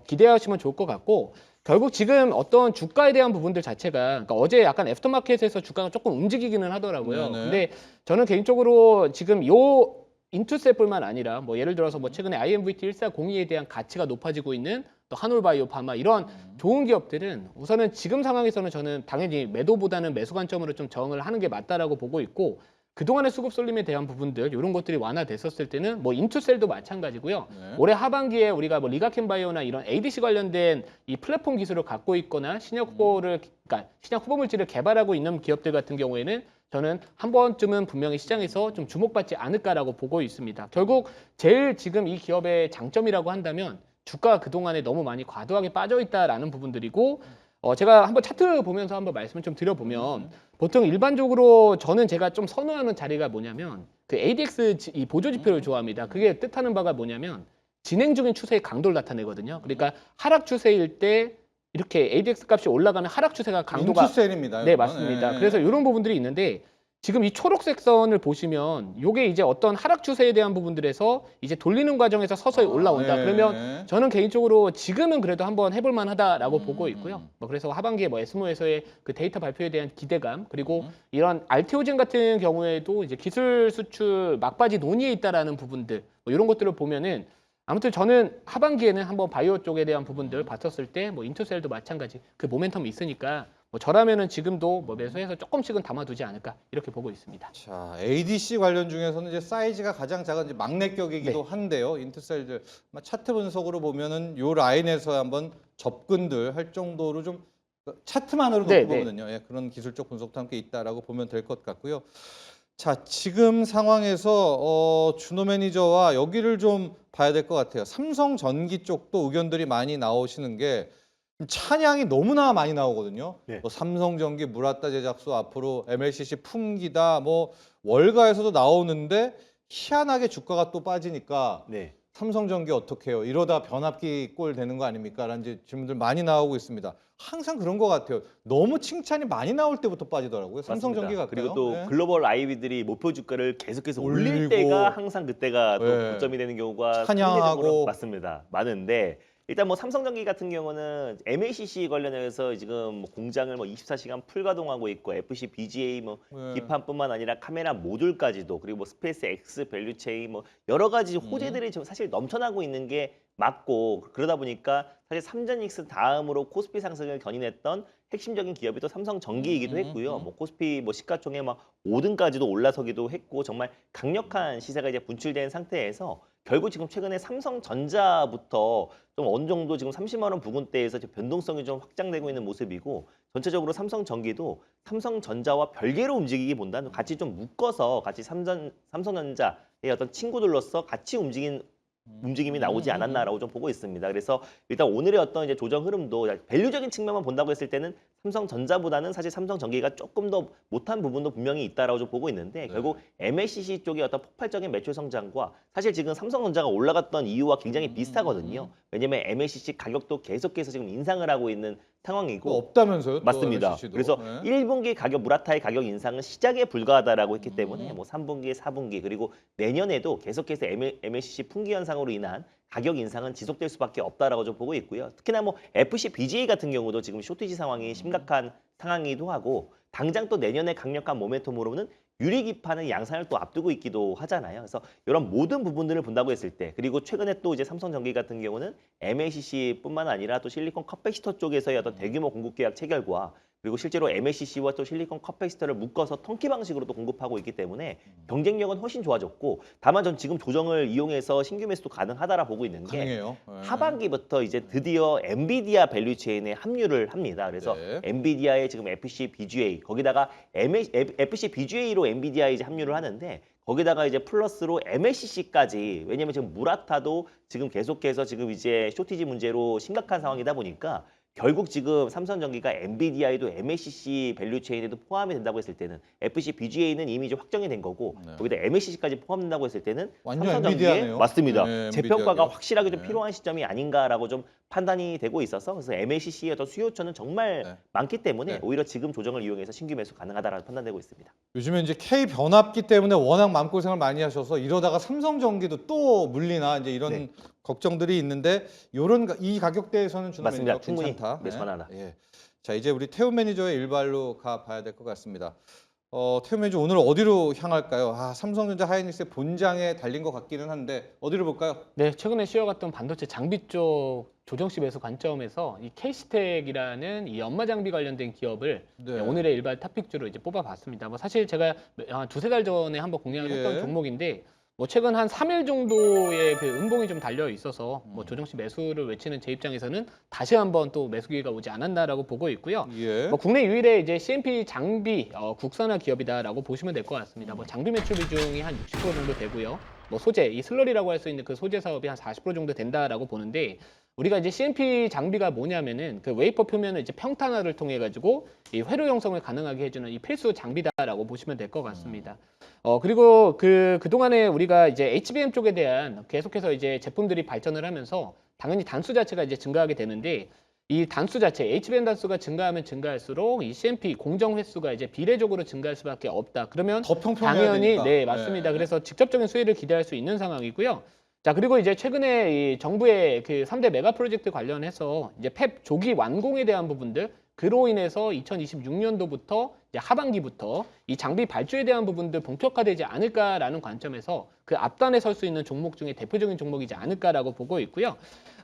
기대하시면 좋을 것 같고 결국 지금 어떤 주가에 대한 부분들 자체가 그러니까 어제 약간 애프터마켓에서 주가가 조금 움직이기는 하더라고요. 네네. 근데 저는 개인적으로 지금 요 인투셀뿐만 아니라 뭐 예를 들어서 뭐 최근에 IMVT 1402에 대한 가치가 높아지고 있는 또 한올바이오 파마 이런 좋은 기업들은 우선은 지금 상황에서는 저는 당연히 매도보다는 매수 관점으로 좀 정을 하는 게 맞다라고 보고 있고 그동안의 수급 쏠림에 대한 부분들 이런 것들이 완화됐었을 때는 뭐 인투셀도 마찬가지고요. 네. 올해 하반기에 우리가 뭐 리가켄바이오나 이런 ADC 관련된 이 플랫폼 기술을 갖고 있거나 신약 후보를 그러니까 신약 후보 물질을 개발하고 있는 기업들 같은 경우에는 저는 한 번쯤은 분명히 시장에서 좀 주목받지 않을까라고 보고 있습니다. 결국 제일 지금 이 기업의 장점이라고 한다면 주가가 그동안에 너무 많이 과도하게 빠져 있다라는 부분들이고 제가 한번 차트 보면서 한번 말씀을 좀 드려보면 보통 일반적으로 저는 제가 좀 선호하는 자리가 뭐냐면 그 ADX 이 보조 지표를 좋아합니다. 그게 뜻하는 바가 뭐냐면 진행 중인 추세의 강도를 나타내거든요. 그러니까 하락 추세일 때 이렇게 ADX 값이 올라가는 하락 추세가 강도가 인투셀입니다. 네, 이건. 맞습니다. 예. 그래서 이런 부분들이 있는데 지금 이 초록색 선을 보시면 이게 이제 어떤 하락 추세에 대한 부분들에서 이제 돌리는 과정에서 서서히 올라온다. 네. 그러면 저는 개인적으로 지금은 그래도 한번 해볼 만하다라고 보고 있고요. 뭐 그래서 하반기에 뭐 에스모에서의 그 데이터 발표에 대한 기대감 그리고 이런 알테오젠 같은 경우에도 이제 기술 수출 막바지 논의에 있다라는 부분들 뭐 이런 것들을 보면은 아무튼 저는 하반기에는 한번 바이오 쪽에 대한 부분들 봤었을 때 뭐 인투셀도 마찬가지 그 모멘텀이 있으니까 뭐 저라면은 지금도 뭐 매수해서 조금씩은 담아두지 않을까 이렇게 보고 있습니다. 자, ADC 관련 중에서는 이제 사이즈가 가장 작은 이제 막내격이기도 네. 한데요. 인투셀들 차트 분석으로 보면은 요 라인에서 한번 접근들 할 정도로 좀 차트만으로 놓고 네, 네. 보면은요. 예, 그런 기술적 분석도 함께 있다라고 보면 될 것 같고요. 자, 지금 상황에서 준호 매니저와 여기를 좀 봐야 될 것 같아요. 삼성전기 쪽도 의견들이 많이 나오시는 게 찬양이 너무나 많이 나오거든요. 네. 뭐 삼성전기 무라따 제작소 앞으로 MLCC 품기다 뭐 월가에서도 나오는데 희한하게 주가가 또 빠지니까 네. 삼성전기 어떻게 해요? 이러다 변압기 꼴 되는 거 아닙니까? 라는 이제 질문들 많이 나오고 있습니다. 항상 그런 것 같아요. 너무 칭찬이 많이 나올 때부터 빠지더라고요. 삼성전기 맞습니다. 같아요. 그리고 또 네. 글로벌 아이비들이 목표 주가를 계속해서 올릴 올리고. 때가 항상 그때가 또 네. 고점이 되는 경우가 찬양하고. 상대적으로 맞습니다. 많은데 일단 뭐 삼성전기 같은 경우는 MLCC 관련해서 지금 뭐 공장을 뭐 24시간 풀 가동하고 있고 FC, BGA 뭐 네. 기판뿐만 아니라 카메라 모듈까지도 그리고 뭐 스페이스 X 밸류체인 뭐 여러 가지 호재들이 지금 사실 넘쳐나고 있는 게 맞고 그러다 보니까 사실 삼전익스 다음으로 코스피 상승을 견인했던 핵심적인 기업이 또 삼성전기이기도 했고요. 뭐 코스피 뭐 시가총액 막 5등까지도 올라서기도 했고 정말 강력한 시세가 이제 분출된 상태에서 결국 지금 최근에 삼성전자부터 좀 어느 정도 지금 30만 원 부근대에서 변동성이 좀 확장되고 있는 모습이고 전체적으로 삼성전기도 삼성전자와 별개로 움직이기보다는 같이 좀 묶어서 같이 삼성전자의 어떤 친구들로서 같이 움직인 움직임이 나오지 않았나라고 좀 보고 있습니다. 그래서 일단 오늘의 어떤 이제 조정 흐름도 밸류적인 측면만 본다고 했을 때는 삼성전자보다는 사실 삼성전기가 조금 더 못한 부분도 분명히 있다라고 좀 보고 있는데 결국 MLCC 쪽의 어떤 폭발적인 매출 성장과 사실 지금 삼성전자가 올라갔던 이유와 굉장히 비슷하거든요. 왜냐면 MLCC 가격도 계속해서 지금 인상을 하고 있는 상황이고 없다면서요? 또 맞습니다. MLCC 도? 그래서 네. 1분기 가격 무라타의 가격 인상은 시작에 불과하다라고 했기 때문에 뭐 3분기, 4분기 그리고 내년에도 계속해서 MLCC 풍기 현상으로 인한 가격 인상은 지속될 수밖에 없다라고 좀 보고 있고요. 특히나 뭐 FC BGA 같은 경우도 지금 쇼티지 상황이 심각한 상황이기도 하고 당장 또 내년에 강력한 모멘텀으로는 유리 기판의 양산을 또 앞두고 있기도 하잖아요. 그래서 이런 모든 부분들을 본다고 했을 때 그리고 최근에 또 이제 삼성전기 같은 경우는 MLCC뿐만 아니라 또 실리콘 커패시터 쪽에서의 어떤 대규모 공급 계약 체결과 그리고 실제로 MLCC와 또 실리콘 커패시터를 묶어서 턴키 방식으로 또 공급하고 있기 때문에 경쟁력은 훨씬 좋아졌고 다만 전 지금 조정을 이용해서 신규 매수도 가능하다라 보고 있는 게 가능해요. 네. 하반기부터 이제 드디어 엔비디아 밸류체인에 합류를 합니다. 그래서 네. 엔비디아의 지금 FC BGA 거기다가 FC BGA로 엔비디아 이제 합류를 하는데 거기다가 이제 플러스로 MLCC까지 왜냐면 지금 무라타도 지금 계속해서 지금 이제 쇼티지 문제로 심각한 상황이다 보니까 결국 지금 삼성전기가 엔비디아에도 MLCC 밸류체인에도 포함이 된다고 했을 때는 FC BGA는 이미 이제 확정이 된 거고 네. 거기다 MLCC까지 포함된다고 했을 때는 완전 삼성전기에 엔비디아네요. 맞습니다. 네, 재평가가 엔비디아요. 확실하게 좀 네. 필요한 시점이 아닌가라고 좀 판단이 되고 있어서 그래서 MLCC의 어떤 수요처는 정말 네. 많기 때문에 네. 오히려 지금 조정을 이용해서 신규 매수 가능하다라고 판단되고 있습니다. 요즘에 이제 K 변압기 때문에 워낙 마음고생을 많이 하셔서 이러다가 삼성전기도 또 물리나 이제 이런 네. 걱정들이 있는데 요런 이 가격대에서는 주는 맞습니다. 메뉴가 충분히 괜찮다. 매수 하나. 예. 자, 이제 우리 태우 매니저의 일발로 가 봐야 될 것 같습니다. 태우 매니저 오늘 어디로 향할까요? 아, 삼성전자 하이닉스의 본장에 달린 것 같기는 한데 어디로 볼까요? 네, 최근에 쉬어갔던 반도체 장비 쪽 조정시 매수 관점에서 이 K스택이라는 이 연마 장비 관련된 기업을 네. 오늘의 일발 탑픽주로 이제 뽑아봤습니다. 뭐 사실 제가 한 두세 달 전에 한번 공략을 했던 예. 종목인데 뭐 최근 한 3일 정도의 그 음봉이 좀 달려 있어서 뭐 조정시 매수를 외치는 제 입장에서는 다시 한번 또 매수 기회가 오지 않았나라고 보고 있고요. 예. 뭐 국내 유일의 이제 CMP 장비 국산화 기업이다라고 보시면 될 것 같습니다. 뭐 장비 매출 비중이 한 60% 정도 되고요. 뭐 소재, 이 슬러리라고 할 수 있는 그 소재 사업이 한 40% 정도 된다라고 보는데 우리가 이제 CMP 장비가 뭐냐면은 그 웨이퍼 표면을 이제 평탄화를 통해 가지고 이 회로 형성을 가능하게 해주는 이 필수 장비다라고 보시면 될 것 같습니다. 그리고 그동안에 우리가 이제 HBM 쪽에 대한 계속해서 이제 제품들이 발전을 하면서 당연히 단수 자체가 이제 증가하게 되는데 이 단수 자체, HBM 단수가 증가하면 증가할수록 이 CMP 공정 횟수가 이제 비례적으로 증가할 수밖에 없다. 그러면 더 평평해야 당연히 되니까. 네, 맞습니다. 네. 그래서 직접적인 수혜를 기대할 수 있는 상황이고요. 자, 그리고 이제 최근에 이 정부의 그 3대 메가 프로젝트 관련해서 이제 팹 조기 완공에 대한 부분들 그로 인해서 2026년도부터 이제 하반기부터 이 장비 발주에 대한 부분들 본격화되지 않을까라는 관점에서 그 앞단에 설 수 있는 종목 중에 대표적인 종목이지 않을까라고 보고 있고요.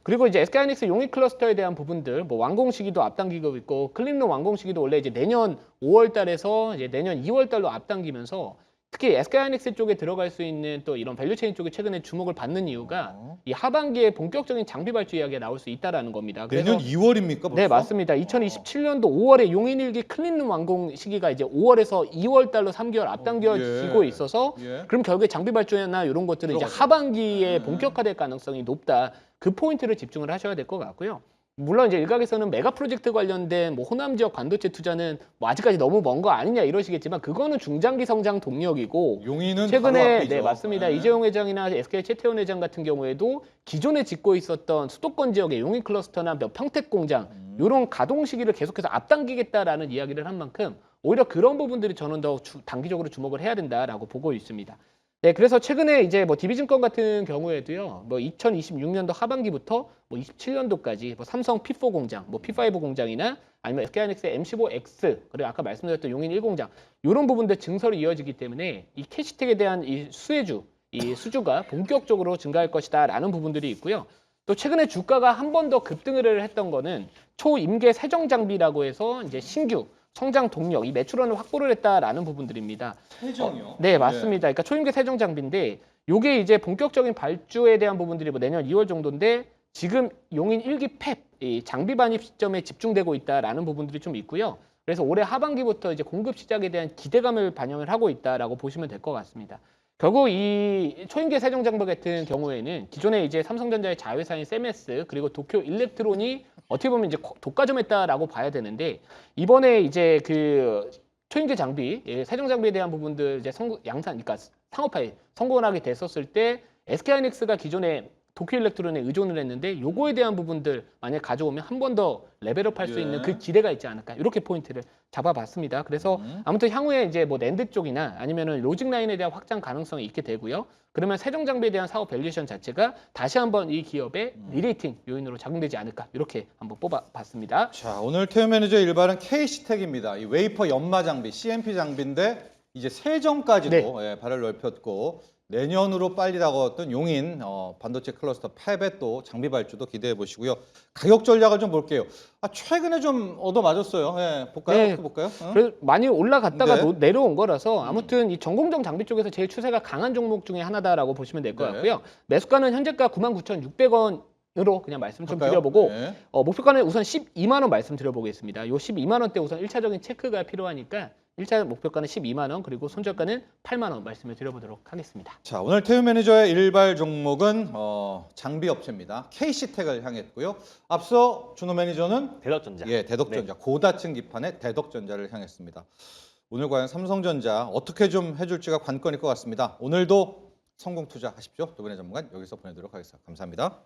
그리고 이제 SK하이닉스 용익 클러스터에 대한 부분들, 뭐 완공 시기도 앞당기고 있고 클린룸 완공 시기도 원래 이제 내년 5월 달에서 이제 내년 2월 달로 앞당기면서 특히 SK하이닉스 쪽에 들어갈 수 있는 또 이런 밸류체인 쪽에 최근에 주목을 받는 이유가 이 하반기에 본격적인 장비 발주 이야기가 나올 수 있다라는 겁니다. 내년 2월입니까? 벌써? 네, 맞습니다. 2027년도 5월에 용인일기 클린룸 완공 시기가 이제 5월에서 2월 달로 3개월 앞당겨지고 예. 있어서 예. 그럼 결국에 장비 발주나 이런 것들은 이제 들어가죠. 하반기에 본격화될 가능성이 높다. 그 포인트를 집중을 하셔야 될 것 같고요. 물론 이제 일각에서는 메가 프로젝트 관련된 뭐 호남 지역 반도체 투자는 뭐 아직까지 너무 먼 거 아니냐 이러시겠지만 그거는 중장기 성장 동력이고 용인은 바로 최근에 앞이죠. 네 맞습니다. 네. 이재용 회장이나 SK 최태원 회장 같은 경우에도 기존에 짓고 있었던 수도권 지역의 용인 클러스터나 몇 평택 공장 이런 가동 시기를 계속해서 앞당기겠다라는 이야기를 한 만큼 오히려 그런 부분들이 저는 더 단기적으로 주목을 해야 된다라고 보고 있습니다. 네, 그래서 최근에 이제 뭐 DB증권 같은 경우에도요, 뭐 2026년도 하반기부터 뭐 27년도까지 뭐 삼성 P4 공장, 뭐 P5 공장이나 아니면 SK하이닉스의 M15X 그리고 아까 말씀드렸던 용인 1공장 이런 부분들 증설이 이어지기 때문에 이 캐시텍에 대한 이 수혜주, 이 수주가 본격적으로 증가할 것이다라는 부분들이 있고요. 또 최근에 주가가 한 번 더 급등을 했던 거는 초임계 세정 장비라고 해서 이제 신규 성장 동력, 이 매출원을 확보를 했다라는 부분들입니다. 세정이요? 네, 맞습니다. 그러니까 초임계 세정 장비인데 이게 이제 본격적인 발주에 대한 부분들이 뭐 내년 2월 정도인데 지금 용인 1기 팹 이 장비 반입 시점에 집중되고 있다라는 부분들이 좀 있고요. 그래서 올해 하반기부터 이제 공급 시작에 대한 기대감을 반영을 하고 있다라고 보시면 될 것 같습니다. 결국 이 초인계 세정장비 같은 경우에는 기존에 이제 삼성전자의 자회사인 세메스 그리고 도쿄 일렉트론이 어떻게 보면 이제 독과점했다라고 봐야 되는데 이번에 이제 그 초인계 장비, 세정 장비에 대한 부분들 이제 양산, 그러니까 상업화에 성공을 하게 됐었을 때 SK하이닉스가 기존에 도쿄 일렉트론에 의존을 했는데 요거에 대한 부분들 만약 가져오면 한 번 더 레벨업 할 수 예. 있는 그 기대가 있지 않을까 이렇게 포인트를 잡아봤습니다. 그래서 아무튼 향후에 이제 뭐 낸드 쪽이나 아니면은 로직 라인에 대한 확장 가능성이 있게 되고요. 그러면 세정 장비에 대한 사업 밸류에이션 자체가 다시 한번 이 기업의 리레이팅 요인으로 작용되지 않을까 이렇게 한번 뽑아봤습니다. 자, 오늘 태우 매니저 일발은 KC텍입니다. 이 웨이퍼 연마 장비, CMP 장비인데 이제 세정까지도 네. 예, 발을 넓혔고 내년으로 빨리 다가왔던 용인 반도체 클러스터 팹의 또 장비 발주도 기대해 보시고요. 가격 전략을 좀 볼게요. 최근에 좀 얻어맞았어요. 예, 볼까요? 네. 어떻게 볼까요? 응? 그래서 많이 올라갔다가 네. 내려온 거라서 아무튼 이 전공정 장비 쪽에서 제일 추세가 강한 종목 중에 하나다라고 보시면 될 것 네. 같고요. 매수가는 현재가 99,600원으로 그냥 말씀 좀 볼까요? 드려보고 네. 목표가는 우선 12만 원 말씀드려보겠습니다. 요 12만 원대 우선 1차적인 체크가 필요하니까 1차 목표가는 12만 원 그리고 손절가는 8만 원 말씀을 드려보도록 하겠습니다. 자, 오늘 태우 매니저의 일발 종목은 장비 업체입니다. KC텍을 향했고요. 앞서 준호 매니저는 대덕전자. 예, 대덕전자 고다층 기판의 대덕전자를 향했습니다. 오늘 과연 삼성전자 어떻게 좀 해줄지가 관건일 것 같습니다. 오늘도 성공 투자하십시오. 두 분의 전문가 여기서 보내드리도록 하겠습니다. 감사합니다.